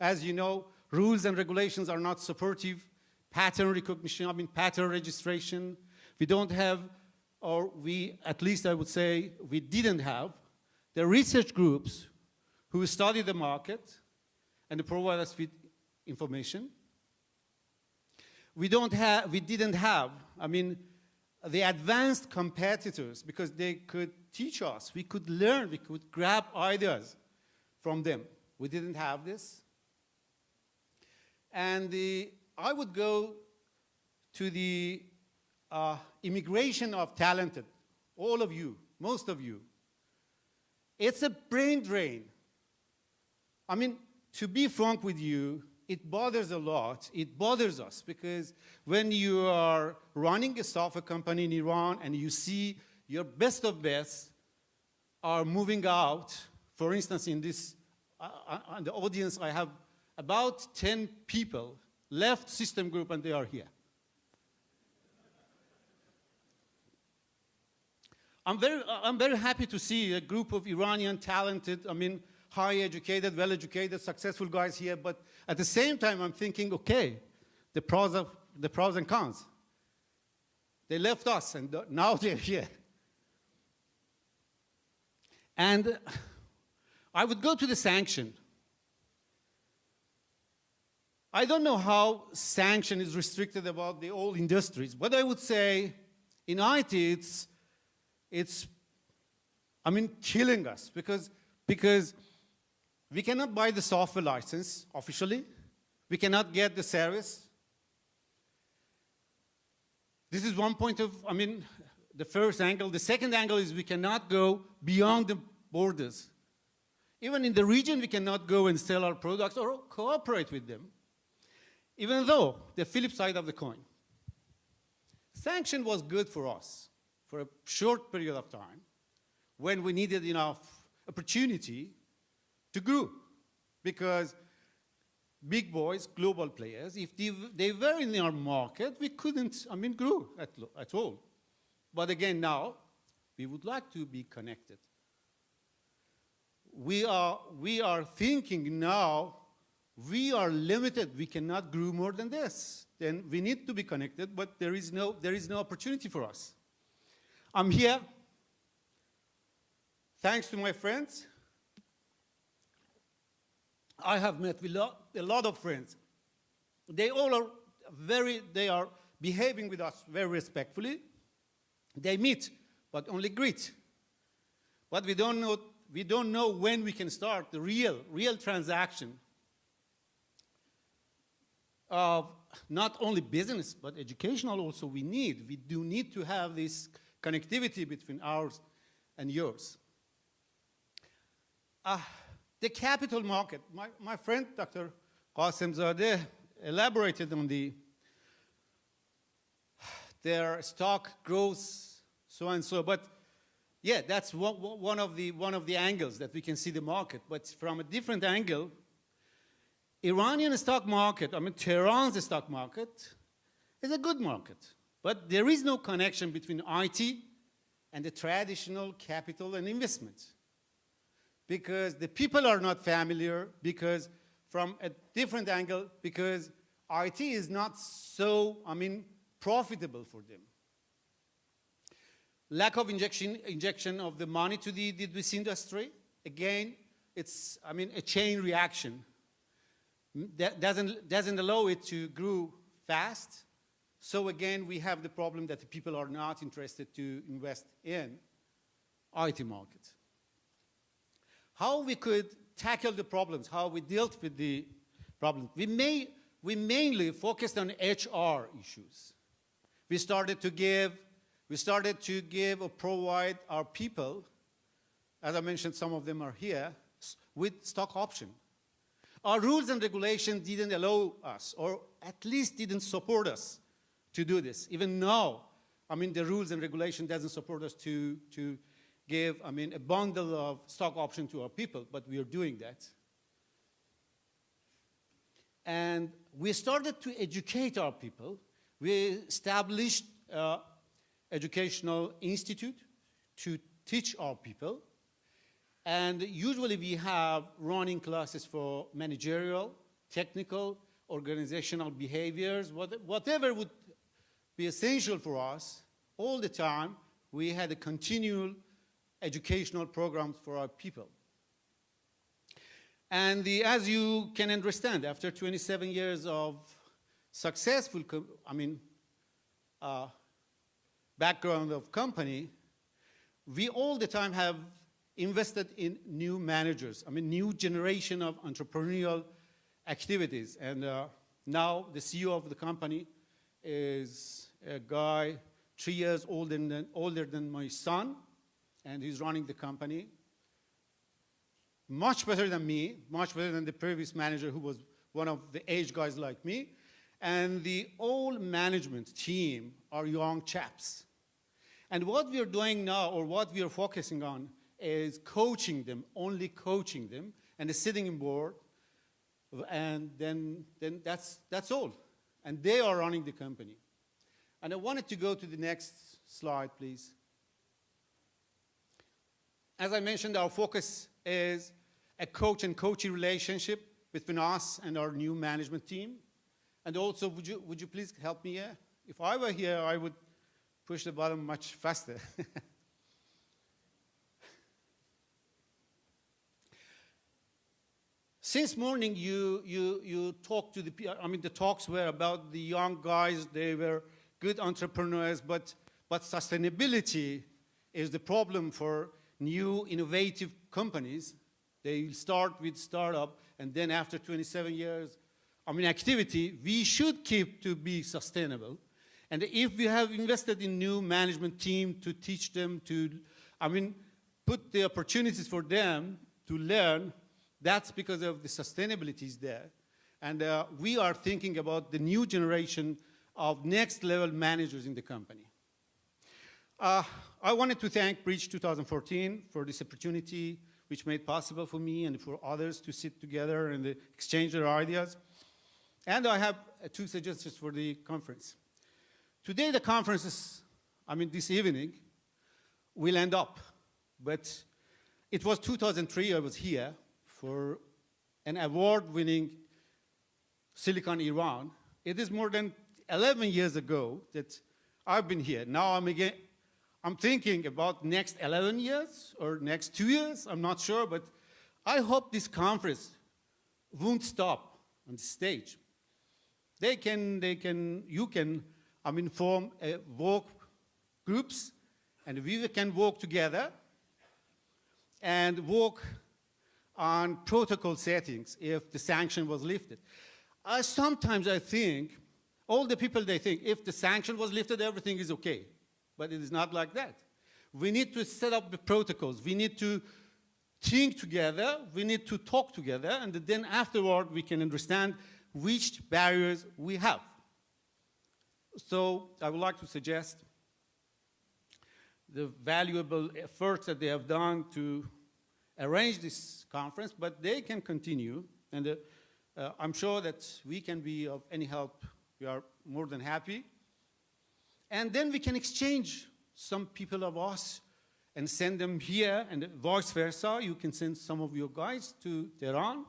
S8: As you know, rules and regulations are not supportive. Pattern recognition, pattern registration. We don't have, at least I would say, we didn't have the research groups who study the market and provide us with information. We didn't have, the advanced competitors, because they could teach us, we could learn, we could grab ideas from them. We didn't have this. And I would go to the immigration of talented, all of you, most of you. It's a brain drain. To be frank with you, it bothers a lot. It bothers us because when you are running a software company in Iran and you see your best of best are moving out, for instance, in this, on the audience, I have about 10 people left System Group and they are here. I'm very happy to see a group of Iranian talented, high educated, well educated, successful guys here, but at the same time I'm thinking, okay, the pros and cons. They left us and now they're here. And I would go to the sanction. I don't know how sanction is restricted about the old industries, but I would say in IT it's killing us because we cannot buy the software license officially. We cannot get the service. This is one point of, the first angle. The second angle is we cannot go beyond the borders. Even in the region, we cannot go and sell our products or cooperate with them. Even though, the flip side of the coin. Sanction was good for us for a short period of time when we needed enough opportunity to grow, because big boys, global players, if they were in our market, we couldn't, grow at all. But again, now, we would like to be connected. We are thinking now, we are limited, we cannot grow more than this. Then we need to be connected, but there is no opportunity for us. I'm here, thanks to my friends. I have met with a lot of friends. They all are they are behaving with us very respectfully. They meet, but only greet. But we don't know when we can start the real transaction. of not only business, but educational also we need. We do need to have this connectivity between ours and yours. The capital market. My friend, Dr. Qasemzadeh, elaborated on their stock growth, so and so. But yeah, that's one of the angles that we can see the market. But from a different angle, Iranian stock market, I mean Tehran's stock market, is a good market. But there is no connection between IT and the traditional capital and investment. Because the people are not familiar, because from a different angle, because IT is not so, profitable for them. Lack of injection of the money to this industry. Again, it's, a chain reaction. That doesn't allow it to grow fast. So again, we have the problem that the people are not interested to invest in IT markets. How we could tackle the problems, how we dealt with the problems. We mainly focused on HR issues. We started to give or provide our people, as I mentioned, some of them are here, with stock option. Our rules and regulations didn't allow us, or at least didn't support us to do this. Even now, the rules and regulation doesn't support us to give, a bundle of stock option to our people, but we are doing that. And we started to educate our people. We established an educational institute to teach our people. And usually we have running classes for managerial, technical, organizational behaviors, whatever would be essential for us. All the time, we had a continual educational programs for our people. And as you can understand, after 27 years of successful, background of company, we all the time have invested in new managers, new generation of entrepreneurial activities. And now the CEO of the company is a guy 3 years older than my son, and he's running the company. Much better than me, much better than the previous manager who was one of the age guys like me. And the whole management team are young chaps. And what we are doing now, or what we are focusing on, is coaching them, only coaching them, and sitting in board, and then that's all. And they are running the company. And I wanted to go to the next slide, please. As I mentioned, our focus is a coach and coachee relationship between us and our new management team. And also, would you please help me here? If I were here, I would push the button much faster. Since morning, you talked to the people. The talks were about the young guys. They were good entrepreneurs, but sustainability is the problem for new innovative companies. They start with startup, and then after 27 years, activity, we should keep to be sustainable. And if we have invested in new management team to teach them to, put the opportunities for them to learn, that's because of the sustainability is there. And we are thinking about the new generation of next level managers in the company. I wanted to thank Bridge 2014 for this opportunity, which made possible for me and for others to sit together and exchange their ideas. And I have 2 suggestions for the conference. Today the conference is, this evening, will end up. But it was 2003 I was here for an award-winning Silicon Iran. It is more than 11 years ago that I've been here. Now I'm thinking about next 11 years or next 2 years, I'm not sure, but I hope this conference won't stop on the stage. You can form work groups, and we can work together and work on protocol settings if the sanction was lifted. sometimes I think, all the people, they think, if the sanction was lifted, everything is okay. But it is not like that. We need to set up the protocols. We need to think together. We need to talk together. And then afterward, we can understand which barriers we have. So I would like to suggest the valuable efforts that they have done to arrange this conference, but they can continue. And I'm sure that we can be of any help. We are more than happy. And then we can exchange some people of us and send them here, and vice versa. You can send some of your guys to Tehran.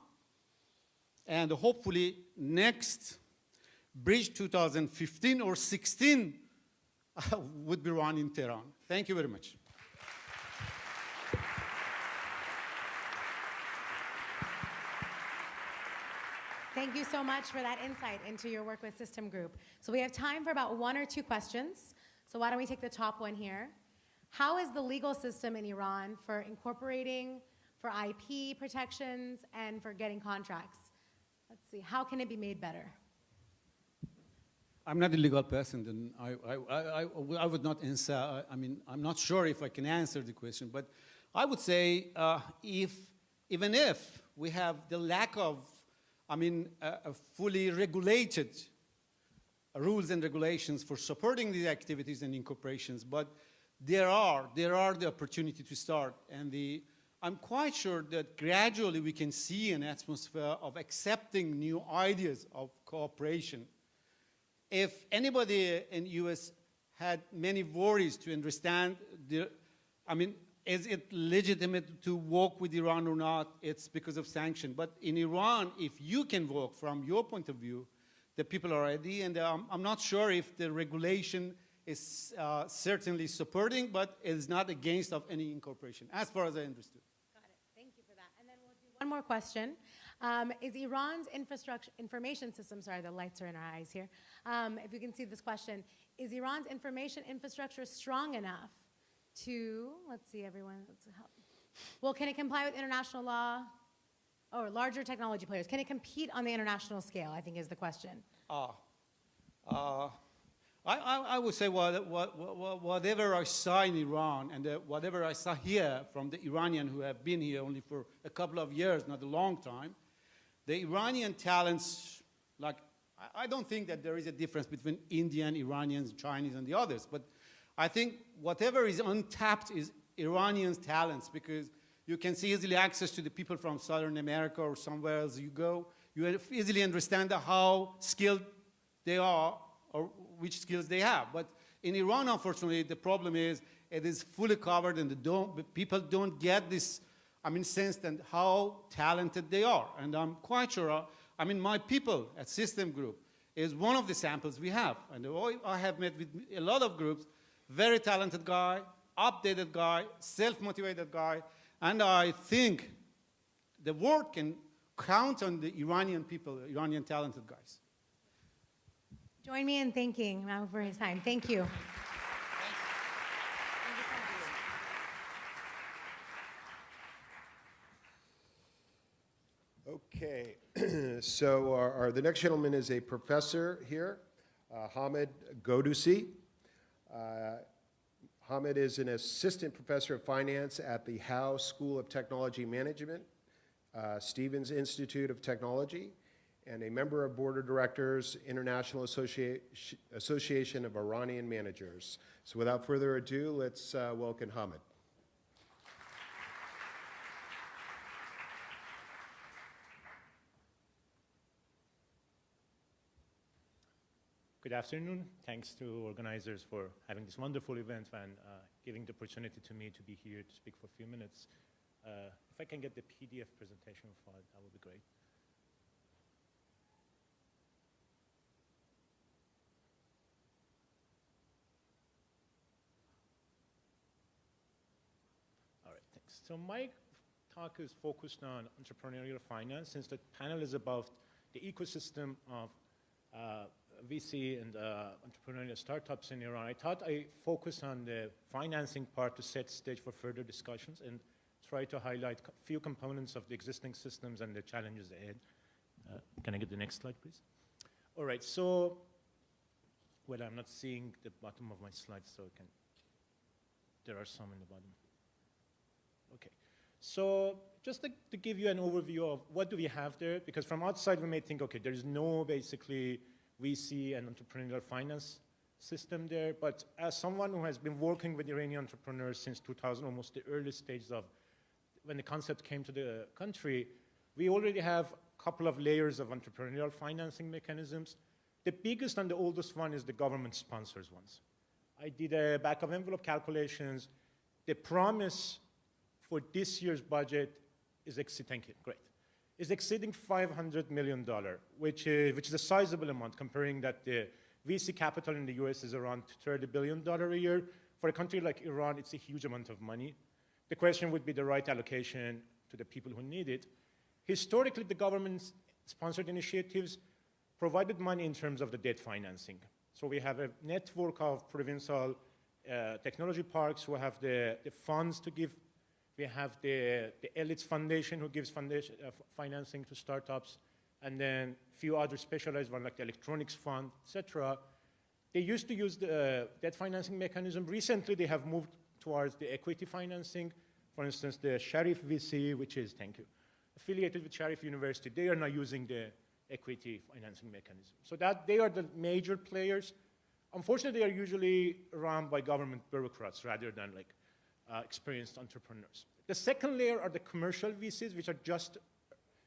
S8: And hopefully next Bridge 2015 or 16 would be run in Tehran. Thank you very much.
S4: Thank you so much for that insight into your work with System Group. So we have time for about 1 or 2 questions. So why don't we take the top one here? How is the legal system in Iran for incorporating, for IP protections, and for getting contracts? Let's see, how can it be made better?
S8: I'm not a legal person, then I would not answer. I mean, I'm not sure if I can answer the question, but I would say even if we have the lack of, a fully regulated rules and regulations for supporting these activities and incorporations, but there are the opportunity to start, and I'm quite sure that gradually we can see an atmosphere of accepting new ideas of cooperation. If anybody in the US had many worries to understand, is it legitimate to work with Iran or not? It's because of sanction. But in Iran, if you can work from your point of view, the people are ready. And I'm not sure if the regulation is certainly supporting, but it is not against of any incorporation, as far as I understood.
S4: Got it. Thank you for that. And then we'll do one more question. Is Iran's information system, sorry, the lights are in our eyes here. If you can see this question, is Iran's information infrastructure strong enough to, let's see everyone, let's help. Well, can it comply with international law or larger technology players? Can it compete on the international scale, I think is the question.
S8: I would say whatever I saw in Iran and whatever I saw here from the Iranian who have been here only for a couple of years, not a long time, the Iranian talents, I don't think that there is a difference between Indian, Iranians, Chinese, and the others, but I think whatever is untapped is Iranians' talents, because you can see easily access to the people from Southern America or somewhere else you go. You easily understand how skilled they are or which skills they have. But in Iran, unfortunately, the problem is it is fully covered and people don't get this, sense and how talented they are. And I'm quite sure, my people at System Group is one of the samples we have. And I have met with a lot of groups, very talented guy, updated guy, self-motivated guy, and I think the world can count on the Iranian people, Iranian talented guys.
S4: Join me in thanking Mahmoud for his time. Thank you.
S9: Okay, so the next gentleman is a professor here, Hamid Godusi. Hamid is an assistant professor of finance at the Howe School of Technology Management, Stevens Institute of Technology, and a member of Board of Directors, International Association of Iranian Managers. So without further ado, let's welcome Hamid.
S10: Good afternoon. Thanks to organizers for having this wonderful event and giving the opportunity to me to be here to speak for a few minutes. If I can get the PDF presentation file, that would be great. All right, thanks. So my talk is focused on entrepreneurial finance, since the panel is about the ecosystem of VC and entrepreneurial startups in Iran. I thought I focus on the financing part to set stage for further discussions and try to highlight a few components of the existing systems and the challenges ahead. Can I get the next slide, please? All right, so, well, I'm not seeing the bottom of my slides, so there are some in the bottom. Okay, so just to give you an overview of what do we have there, because from outside we may think, okay, there is no basically VC and entrepreneurial finance system there, but as someone who has been working with Iranian entrepreneurs since 2000, almost the early stages of when the concept came to the country, we already have a couple of layers of entrepreneurial financing mechanisms. The biggest and the oldest one is the government sponsors ones. I did a back of envelope calculations. The promise for this year's budget is exceeding $500 million, which is a sizable amount, comparing that the VC capital in the US is around $30 billion a year. For a country like Iran, it's a huge amount of money. The question would be the right allocation to the people who need it. Historically, the government-sponsored initiatives provided money in terms of the debt financing. So we have a network of provincial technology parks who have the funds to give. We have the Elites Foundation who gives financing to startups, and then a few other specialized ones like the Electronics Fund, etc. They used to use the debt financing mechanism. Recently, they have moved towards the equity financing. For instance, the Sharif VC, which is, thank you, affiliated with Sharif University, they are now using the equity financing mechanism. So that they are the major players. Unfortunately, they are usually run by government bureaucrats rather than like experienced entrepreneurs. The second layer are the commercial VCs, which are just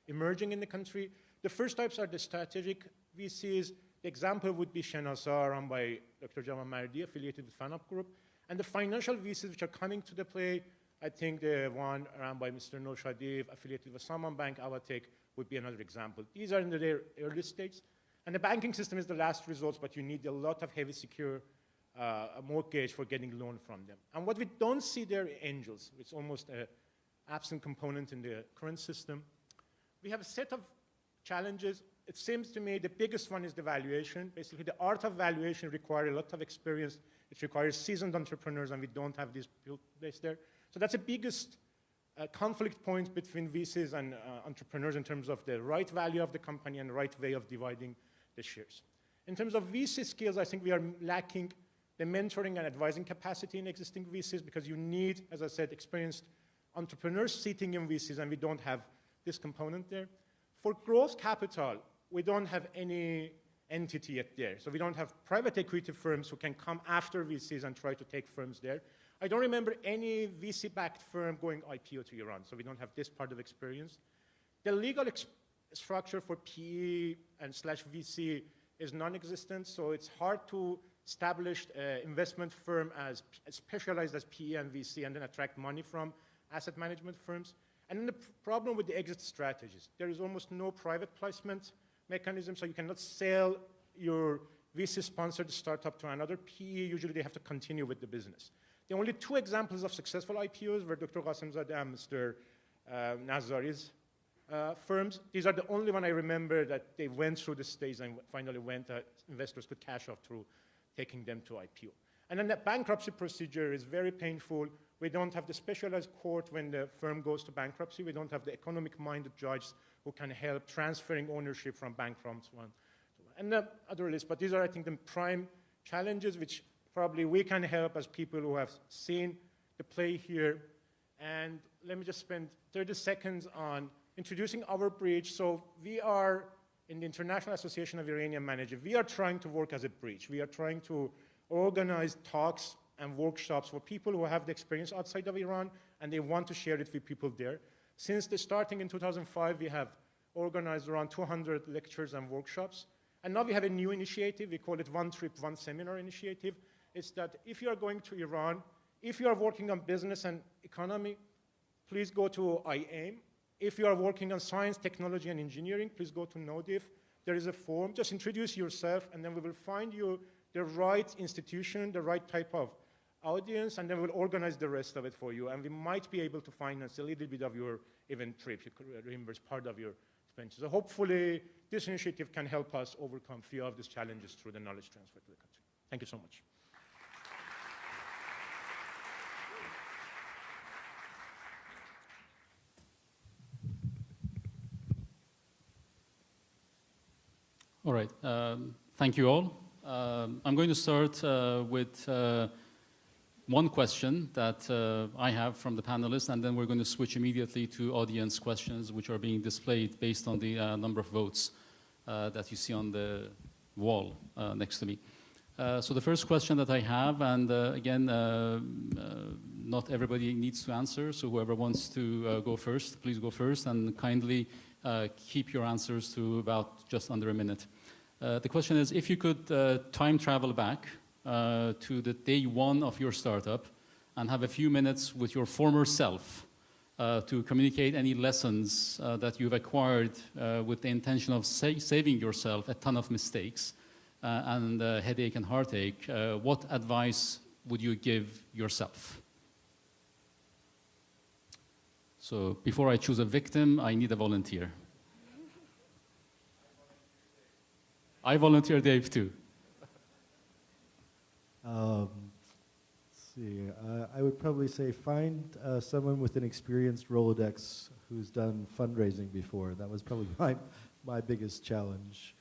S10: emerging in the country. The first types are the strategic VCs. The example would be Shenasa, run by Dr. Jamal Mardi, affiliated with FANUP Group. And the financial VCs, which are coming to the play, I think the one run by Mr. Noshadiv, affiliated with Saman Bank, Avatek, would be another example. These are in their early stages. And the banking system is the last resort, but you need a lot of heavy secure mortgage for getting loan from them. And what we don't see there are angels. It's almost an absent component in the current system. We have a set of challenges. It seems to me the biggest one is the valuation. Basically, the art of valuation requires a lot of experience. It requires seasoned entrepreneurs, and we don't have these people placed there. So that's the biggest conflict point between VCs and entrepreneurs in terms of the right value of the company and the right way of dividing the shares. In terms of VC skills, I think we are lacking the mentoring and advising capacity in existing VCs because you need, as I said, experienced entrepreneurs sitting in VCs, and we don't have this component there. For growth capital, we don't have any entity yet there. So we don't have private equity firms who can come after VCs and try to take firms there. I don't remember any VC-backed firm going IPO to Iran, so we don't have this part of experience. The legal structure for PE and /VC is non-existent, so it's hard to establish an investment firm as specialized as PE and VC and then attract money from asset management firms. And then the problem with the exit strategies, there is almost no private placement mechanism, so you cannot sell your VC-sponsored startup to another PE. Usually they have to continue with the business. The only two examples of successful IPOs were Dr. Qasemzadeh and Mr. Nazari's firms. These are the only one I remember that they went through the stage and finally investors could cash out through taking them to IPO. And then the bankruptcy procedure is very painful. We don't have the specialized court when the firm goes to bankruptcy. We don't have the economic-minded judges who can help transferring ownership from bankrupt one to one. And the other list, but these are, I think, the prime challenges which probably we can help as people who have seen the play here. And let me just spend 30 seconds on introducing our bridge. So we are in the International Association of Iranian Managers. We are trying to work as a bridge. We are trying to organize talks and workshops for people who have the experience outside of Iran and they want to share it with people there. Since the starting in 2005, we have organized around 200 lectures and workshops. And now we have a new initiative. We call it One Trip, One Seminar initiative. It's that if you are going to Iran, if you are working on business and economy, please go to IAIM. If you are working on science, technology, and engineering, please go to NODIF. There is a form. Just introduce yourself, and then we will find you the right institution, the right type of audience, and then we'll organize the rest of it for you. And we might be able to finance a little bit of your event trip. You could reimburse part of your expenses. So hopefully, this initiative can help us overcome a few of these challenges through the knowledge transfer to the country. Thank you so much.
S6: All right. Thank you all. I'm going to start with one question that I have from the panelists, and then we're going to switch immediately to audience questions, which are being displayed based on the number of votes that you see on the wall next to me. So the first question that I have, and again, not everybody needs to answer, so whoever wants to go first, please go first, and kindly keep your answers to about just under a minute. The question is, if you could time travel back to the day one of your startup and have a few minutes with your former self to communicate any lessons that you've acquired with the intention of saving yourself a ton of mistakes and headache and heartache, what advice would you give yourself? So before I choose a victim, I need a volunteer. I volunteer Dave too.
S7: Let's see. I would probably say find someone with an experienced Rolodex who's done fundraising before. That was probably my biggest challenge.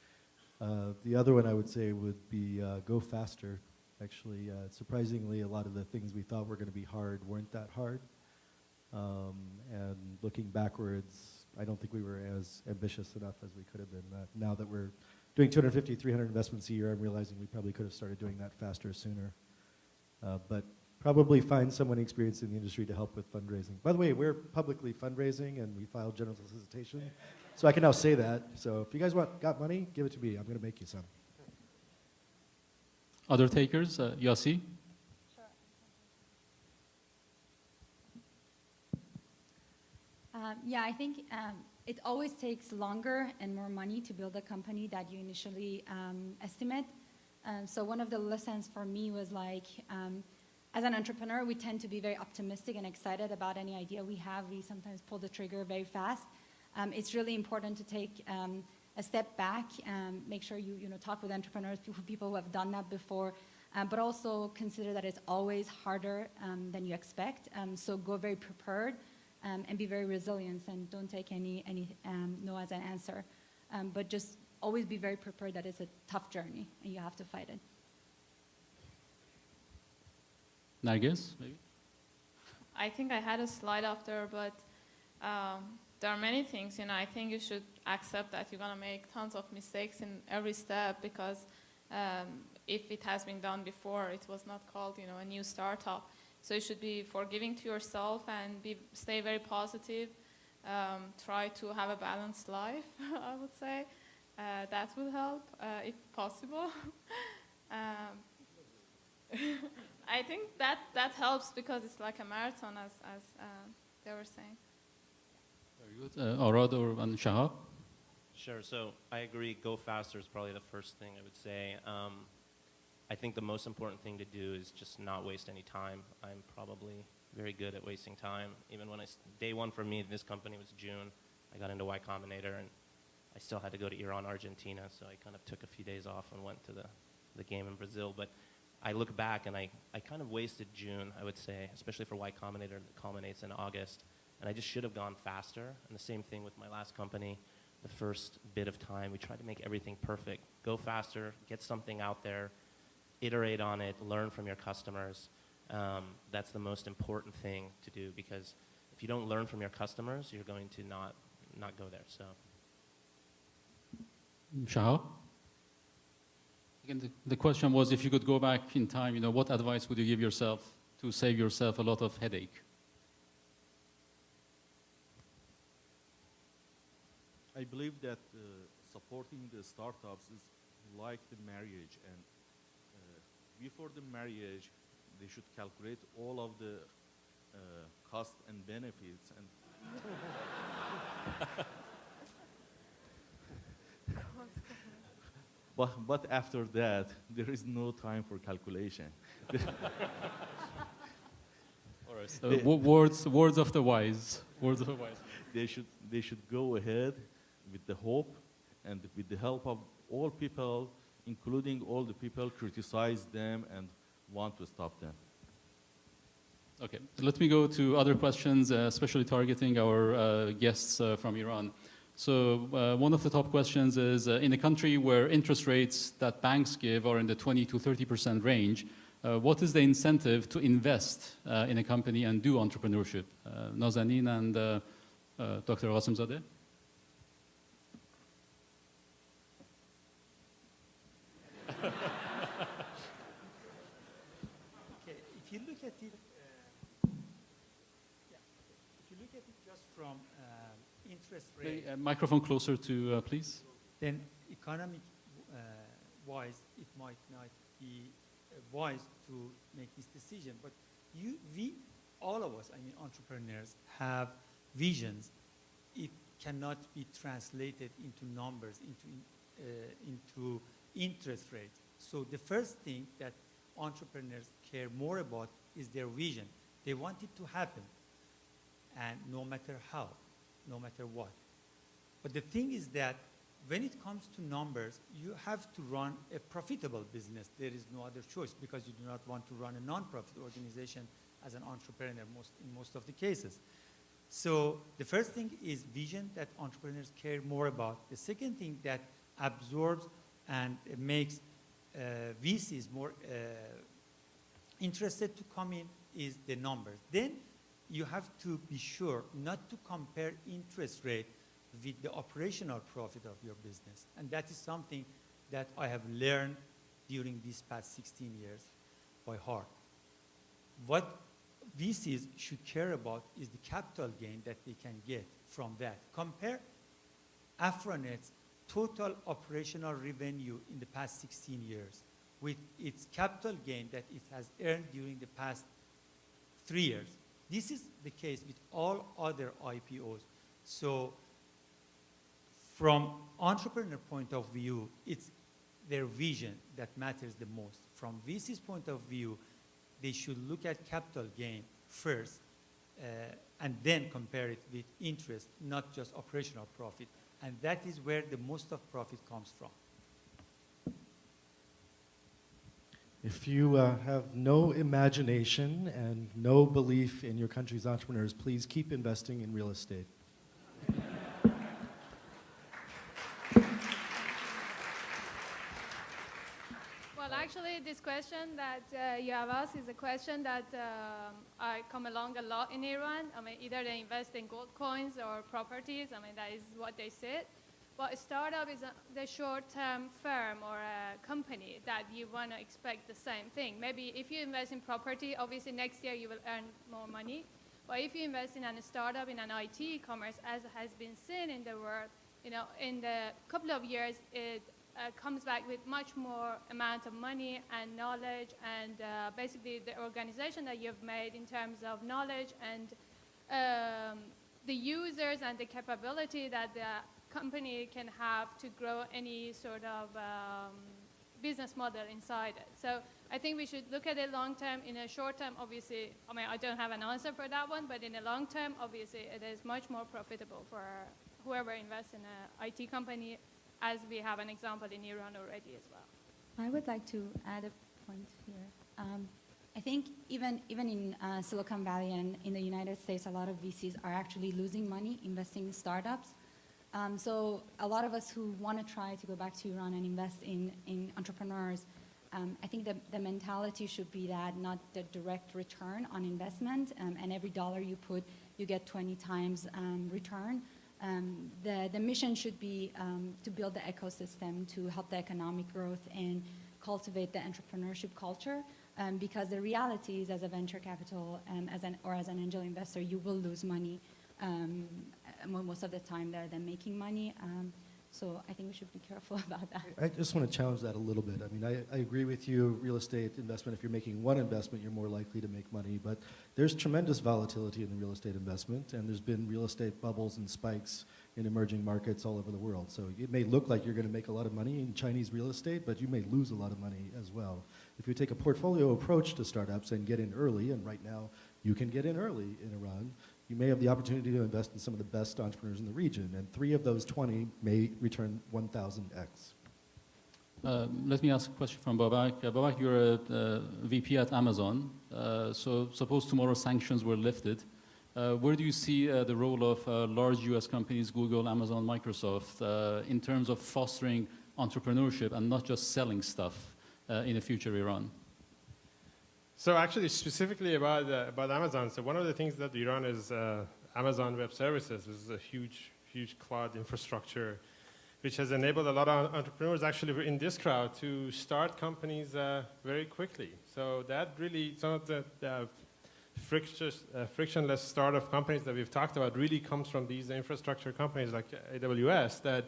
S7: The other one I would say would be go faster. Actually, surprisingly, a lot of the things we thought were going to be hard weren't that hard. And looking backwards, I don't think we were as ambitious enough as we could have been. Now that we're doing 250, 300 investments a year, I'm realizing we probably could have started doing that faster sooner. But probably find someone experienced in the industry to help with fundraising. By the way, we're publicly fundraising and we filed general solicitation. So I can now say that. So if you guys got money, give it to me. I'm going to make you some.
S6: Other takers? Yossi?
S11: Yeah, I think it always takes longer and more money to build a company that you initially estimate. So one of the lessons for me was like, as an entrepreneur, we tend to be very optimistic and excited about any idea we have. We sometimes pull the trigger very fast. It's really important to take a step back and make sure you talk with entrepreneurs, people who have done that before, but also consider that it's always harder than you expect. So go very prepared. And be very resilient and don't take any no as an answer. But just always be very prepared that it's a tough journey and you have to fight it.
S6: Nargis, maybe?
S12: I think I had a slide after, but there are many things. I think you should accept that you're going to make tons of mistakes in every step because if it has been done before, it was not called a new startup. So you should be forgiving to yourself and stay very positive. Try to have a balanced life, I would say. That will help, if possible. I think that helps because it's like a marathon, as they were saying.
S6: Very good. Arad or Shahab?
S13: Sure. So I agree. Go faster is probably the first thing I would say. I think the most important thing to do is just not waste any time. I'm probably very good at wasting time. Even when day one for me, this company was June. I got into Y Combinator, and I still had to go to Iran, Argentina, so I kind of took a few days off and went to the game in Brazil. But I look back, and I kind of wasted June, I would say, especially for Y Combinator that culminates in August. And I just should have gone faster. And the same thing with my last company. The first bit of time, we tried to make everything perfect. Go faster, get something out there, iterate on it, learn from your customers. That's the most important thing to do because if you don't learn from your customers, you're going to not go there. So,
S6: Shahab? Again, the question was if you could go back in time, what advice would you give yourself to save yourself a lot of headache?
S14: I believe that supporting the startups is like the marriage, and before the marriage, they should calculate all of the cost and benefits. And but after that, there is no time for calculation.
S6: All right. So words of the wise. Words of the wise.
S14: They should go ahead with the hope and with the help of all people, including all the people criticize them and want to stop them.
S6: Okay, let me go to other questions, especially targeting our guests from Iran. So one of the top questions is, in a country where interest rates that banks give are in the 20 to 30% range, what is the incentive to invest in a company and do entrepreneurship? Nazanin and Dr. Qasimzadeh?
S15: Okay, if you look at it, if you look at it just from interest rate.
S6: Microphone closer to, please.
S15: Then economic wise, it might not be wise to make this decision. But all of us, I mean entrepreneurs, have visions. It cannot be translated into numbers, into interest rates. So the first thing that entrepreneurs care more about is their vision. They want it to happen, and no matter how, no matter what. But the thing is that when it comes to numbers, you have to run a profitable business. There is no other choice, because you do not want to run a non-profit organization as an entrepreneur in most of the cases. So the first thing is vision, that entrepreneurs care more about. The second thing that absorbs and makes VCs more interested to come in is the numbers. Then you have to be sure not to compare interest rate with the operational profit of your business. And that is something that I have learned during these past 16 years by heart. What VCs should care about is the capital gain that they can get from that. Compare Afronet's total operational revenue in the past 16 years with its capital gain that it has earned during the past 3 years. This is the case with all other IPOs. So from entrepreneur point of view, it's their vision that matters the most. From VC's point of view, they should look at capital gain first and then compare it with interest, not just operational profit. And that is where the most of profit comes from.
S7: If you have no imagination and no belief in your country's entrepreneurs, please keep investing in real estate.
S12: Well, actually, this question that you have asked is a question that I come along a lot in Iran. I mean, either they invest in gold coins or properties. I mean, that is what they said. But a startup is the short-term firm or a company that you want to expect the same thing. Maybe if you invest in property, obviously next year you will earn more money. But if you invest in a startup, in an IT e-commerce, as has been seen in the world, you know, in the couple of years, it comes back with much more amount of money and knowledge, and basically the organization that you've made in terms of knowledge and the users and the capability that the company can have to grow any sort of business model inside it. So I think we should look at it long term. In a short term, obviously, I mean, I don't have an answer for that one, but in the long term, obviously, it is much more profitable for whoever invests in an IT company, as we have an example in Iran already as well.
S11: I would like to add a point here. I think even in Silicon Valley and in the United States, a lot of VCs are actually losing money investing in startups. So a lot of us who want to try to go back to Iran and invest in entrepreneurs, I think the mentality should be that not the direct return on investment, and every dollar you put, you get 20 times return. The mission should be to build the ecosystem, to help the economic growth and cultivate the entrepreneurship culture, because the reality is, as a venture capital or as an angel investor, you will lose money. Most of the time they're making money. So I think we should be careful about that.
S7: I just want to challenge that a little bit. I mean, I agree with you, real estate investment, if you're making one investment, you're more likely to make money. But there's tremendous volatility in the real estate investment, and there's been real estate bubbles and spikes in emerging markets all over the world. So it may look like you're going to make a lot of money in Chinese real estate, but you may lose a lot of money as well. If you take a portfolio approach to startups and get in early, and right now you can get in early in Iran, you may have the opportunity to invest in some of the best entrepreneurs in the region, and 3 of those 20 may return 1,000x.
S6: Let me ask a question from Babak. Babak, you're a VP at Amazon. So suppose tomorrow sanctions were lifted. where do you see the role of large US companies, Google, Amazon, Microsoft, in terms of fostering entrepreneurship and not just selling stuff in a future Iran?
S16: So actually, specifically about Amazon, so one of the things that Iran is Amazon Web Services is a huge cloud infrastructure, which has enabled a lot of entrepreneurs actually in this crowd to start companies very quickly. So that really, some of the frictionless startup companies that we've talked about really comes from these infrastructure companies like AWS that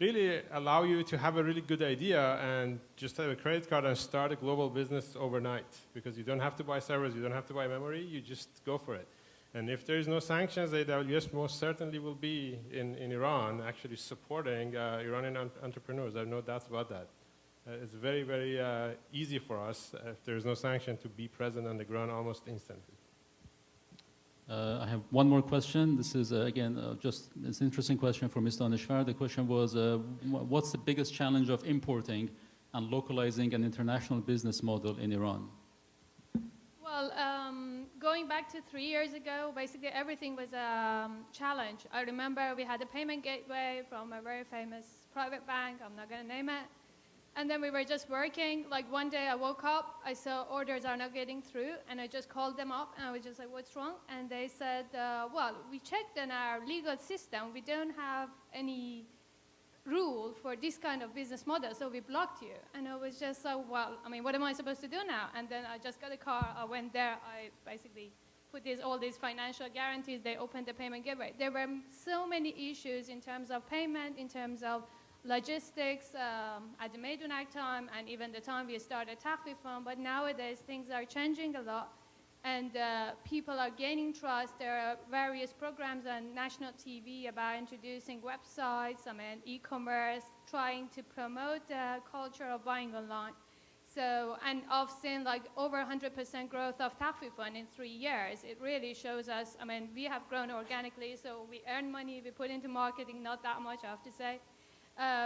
S16: really allow you to have a really good idea and just have a credit card and start a global business overnight, because you don't have to buy servers, you don't have to buy memory, you just go for it. And if there is no sanctions, AWS most certainly will be in Iran actually supporting Iranian entrepreneurs. I have no doubts about that. It's very, very easy for us, if there is no sanction, to be present on the ground almost instantly.
S6: I have one more question. This is, again, just it's an interesting question for Mr. Daneshvar. The question was, what's the biggest challenge of importing and localizing an international business model in Iran?
S12: Well, going back to 3 years ago, basically everything was a challenge. I remember we had a payment gateway from a very famous private bank. I'm not going to name it. And then we were just working. Like one day I woke up, I saw orders are not getting through, and I just called them up, and I was just like, what's wrong? And they said, well, we checked in our legal system. We don't have any rule for this kind of business model, so we blocked you. And I was just so, well, I mean, what am I supposed to do now? And then I just got a car, I went there, I basically put all these financial guarantees, they opened the payment gateway. There were so many issues in terms of payment, in terms of logistics, at the Maidun Act time, and even the time we started Takhfif Fund, but nowadays things are changing a lot, and people are gaining trust. There are various programs on national TV about introducing websites, e-commerce, trying to promote the culture of buying online. So, and I've seen like over 100% growth of Takhfif Fund in 3 years. It really shows us, we have grown organically, so we earn money, we put into marketing, not that much, I have to say.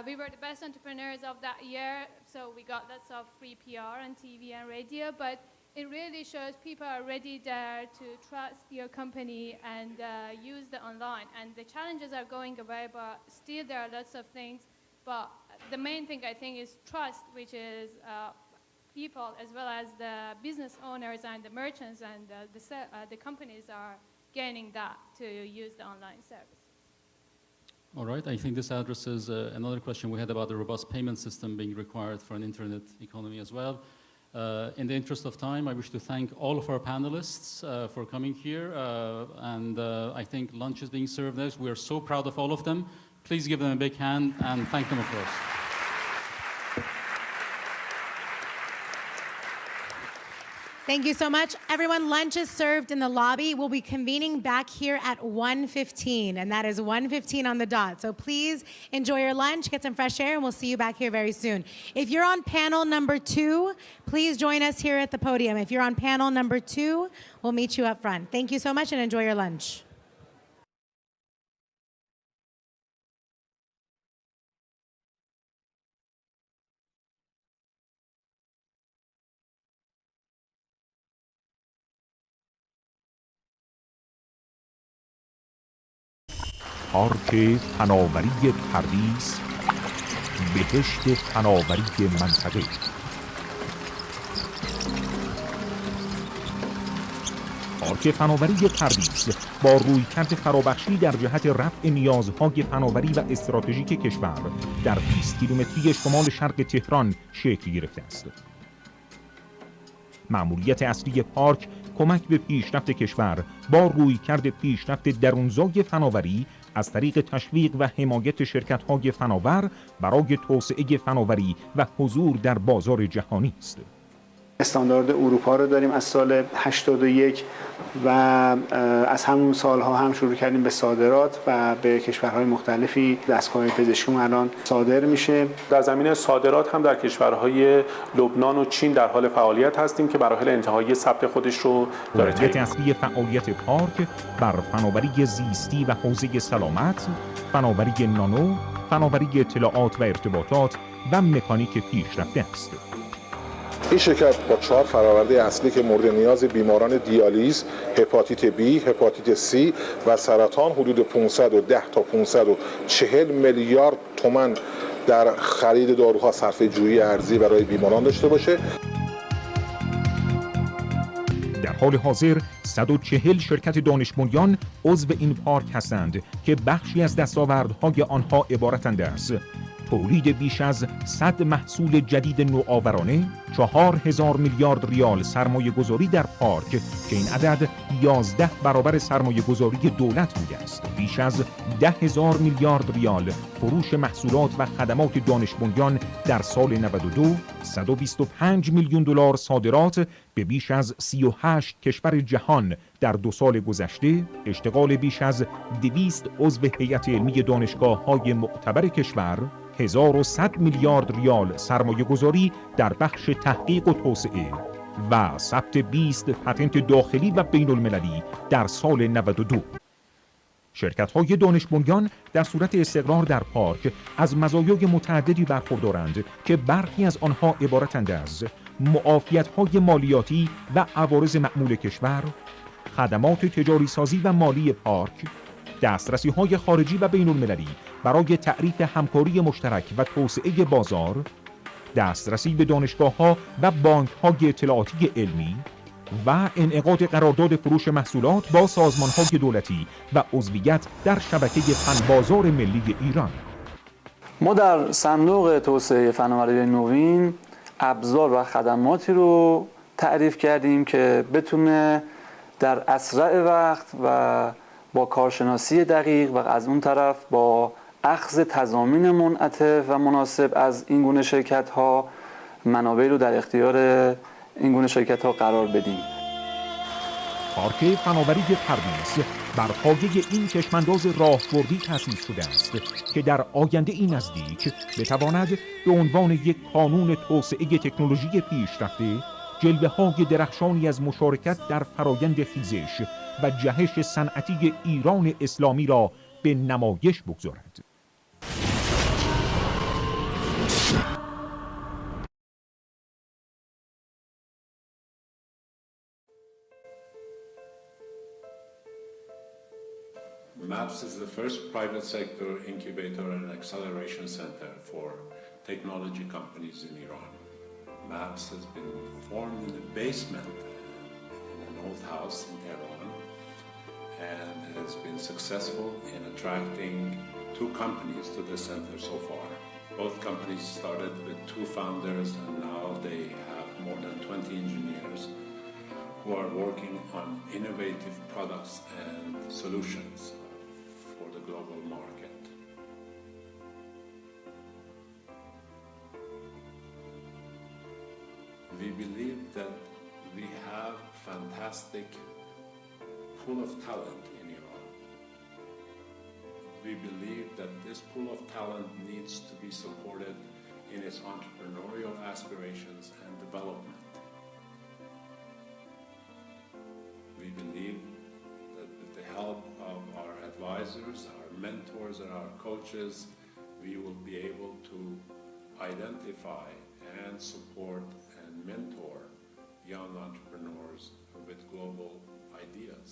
S12: We were the best entrepreneurs of that year, so we got lots of free PR on TV and radio, but it really shows people are ready there to trust your company and use the online. And the challenges are going away, but still there are lots of things. But the main thing I think is trust, which is people as well as the business owners and the merchants and the companies are gaining that to use the online service.
S6: All right, I think this addresses another question we had about the robust payment system being required for an internet economy as well. In the interest of time, I wish to thank all of our panelists for coming here, and I think lunch is being served next. We are so proud of all of them. Please give them a big hand and thank them, of course.
S4: Thank you so much. Everyone, lunch is served in the lobby. We'll be convening back here at 1:15, and that is 1:15 on the dot. So please enjoy your lunch, get some fresh air, and we'll see you back here very soon. If you're on panel number 2, please join us here at the podium. If you're on panel number 2, we'll meet you up front. Thank you so much, and enjoy your lunch.
S17: پارک فناوری پردیس، بهشت فناوری منطقه. پارک فناوری پردیس با رویکرد فرابخشی در جهت رفع نیازهای فناوری و استراتژیک کشور در 20 کیلومتری شمال شرق تهران شکل گرفته است. مأموریت اصلی پارک کمک به پیشرفت کشور با رویکرد پیشرفت درونزای فناوری از طریق تشویق و حمایت شرکت‌های فناور برای توسعه فناوری و حضور در بازار جهانی است.
S18: استاندارد اروپا رو داریم از سال 81 و از همون سالها هم شروع کردیم به صادرات و به کشورهای مختلفی. دستگاه پزشکی الان صادر میشه.
S19: در زمینه صادرات هم در کشورهای لبنان و چین در حال فعالیت هستیم که برای انتهای ثبت خودش رو داره.
S17: حوزه اصلی فعالیت پارک بر فناوری زیستی و حوزه سلامت، فناوری نانو، فناوری اطلاعات و ارتباطات و مکانیک پیشرفته است.
S20: این شرکت با 4 فرآورده اصلی که مورد نیاز بیماران دیالیز، هپاتیت بی، هپاتیت سی و سرطان حدود 510 تا 540 میلیارد تومان در خرید داروها صرفه جویی ارزی برای بیماران داشته باشه.
S17: در حال حاضر 140 شرکت دانش بنیان عضو این پارک هستند که بخشی از دستاوردهای آنها عبارتند از تولید بیش از 100 محصول جدید نوآورانه، 4000 میلیارد ریال سرمایه گذاری در پارک که این عدد 11 برابر سرمایه گذاری دولت بوده است، بیش از 10,000 میلیارد ریال فروش محصولات و خدمات دانش بنیان در سال 92، 125 میلیون دلار صادرات به بیش از 38 کشور جهان در 2 سال گذشته، اشتغال بیش از 200 عضو هیئت علمی دانشگاه‌های معتبر کشور، 1100 میلیارد ریال سرمایه گذاری در بخش تحقیق و توسعه و ثبت 20 پتنت داخلی و بین المللی در سال 92. شرکت‌های دانش بنیان در صورت استقرار در پارک از مزایای متعددی برخوردارند که برخی از آنها عبارتند از معافیت‌های مالیاتی و عوارض معمول کشور، خدمات تجاری سازی و مالی پارک، دسترسی‌های خارجی و بین المللی برای تعریف همکاری مشترک و توسعه بازار، دسترسی به دانشگاه‌ها و بانک‌های اطلاعاتی علمی و انعقاد قرارداد فروش محصولات با سازمان‌های دولتی و عضویت در شبکه فن بازار ملی ایران.
S21: ما در صندوق توسعه فناوری نوین ابزار و خدماتی رو تعریف کردیم که بتونه در اسرع وقت و با کارشناسی دقیق و از اون طرف با اخذ تضامین منعطف و مناسب از این گونه شرکت‌ها منابع رو در اختیار این گونه شرکت‌ها قرار بدیم.
S17: پارک فناوری پردیس بر پایه این چشمانداز راهبردی تأسیس شده است که در آینده این نزدیک بتواند به عنوان یک کانون توسعه تکنولوژی پیشرفته جلوه‌های درخشانی از مشارکت در فرایند خیزش و جهش صنعتی ایران اسلامی را به نمایش بگذارد.
S5: MAPS is the first private sector incubator and acceleration center for technology companies in Iran. MAPS has been formed in the basement in an old house in Tehran and has been successful in attracting 2 companies to the center so far. Both companies started with 2 founders and now they have more than 20 engineers who are working on innovative products and solutions for the global market. We believe that we have fantastic pool of talent in Iran. We believe that this pool of talent needs to be supported in its entrepreneurial aspirations and development. We believe that with the help of our advisors, our mentors, and our coaches, we will be able to identify and support and mentor young entrepreneurs with global ideas.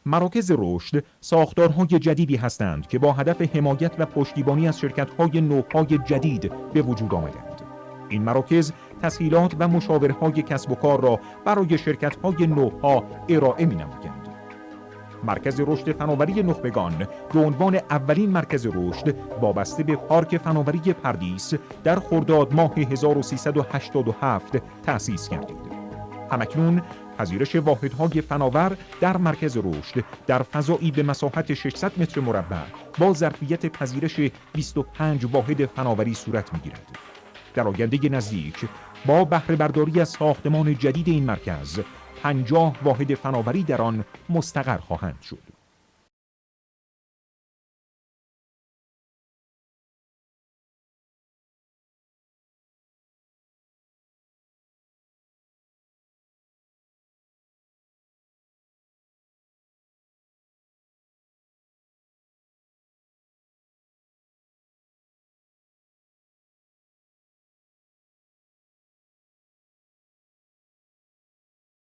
S17: مراکز رشد ساختارهای جدیدی هستند که با هدف حمایت و پشتیبانی از شرکت‌های نوپای جدید به وجود آمدند. این مراکز تسهیلات و مشاورهای کسب و کار را برای شرکت‌های نوپا ارائه می‌نمایند. مرکز رشد فناوری نخبگان به عنوان اولین مرکز رشد وابسته به پارک فناوری پردیس در خرداد ماه 1387 تأسیس گردید. همکنون پذیرش واحدهای فناور در مرکز رشد در فضایی به مساحت 600 متر مربع با ظرفیت پذیرش 25 واحد فناوری صورت می‌گیرد. در آینده نزدیک با بهره برداری از ساختمان جدید این مرکز 50 واحد فناوری در آن مستقر خواهند شد.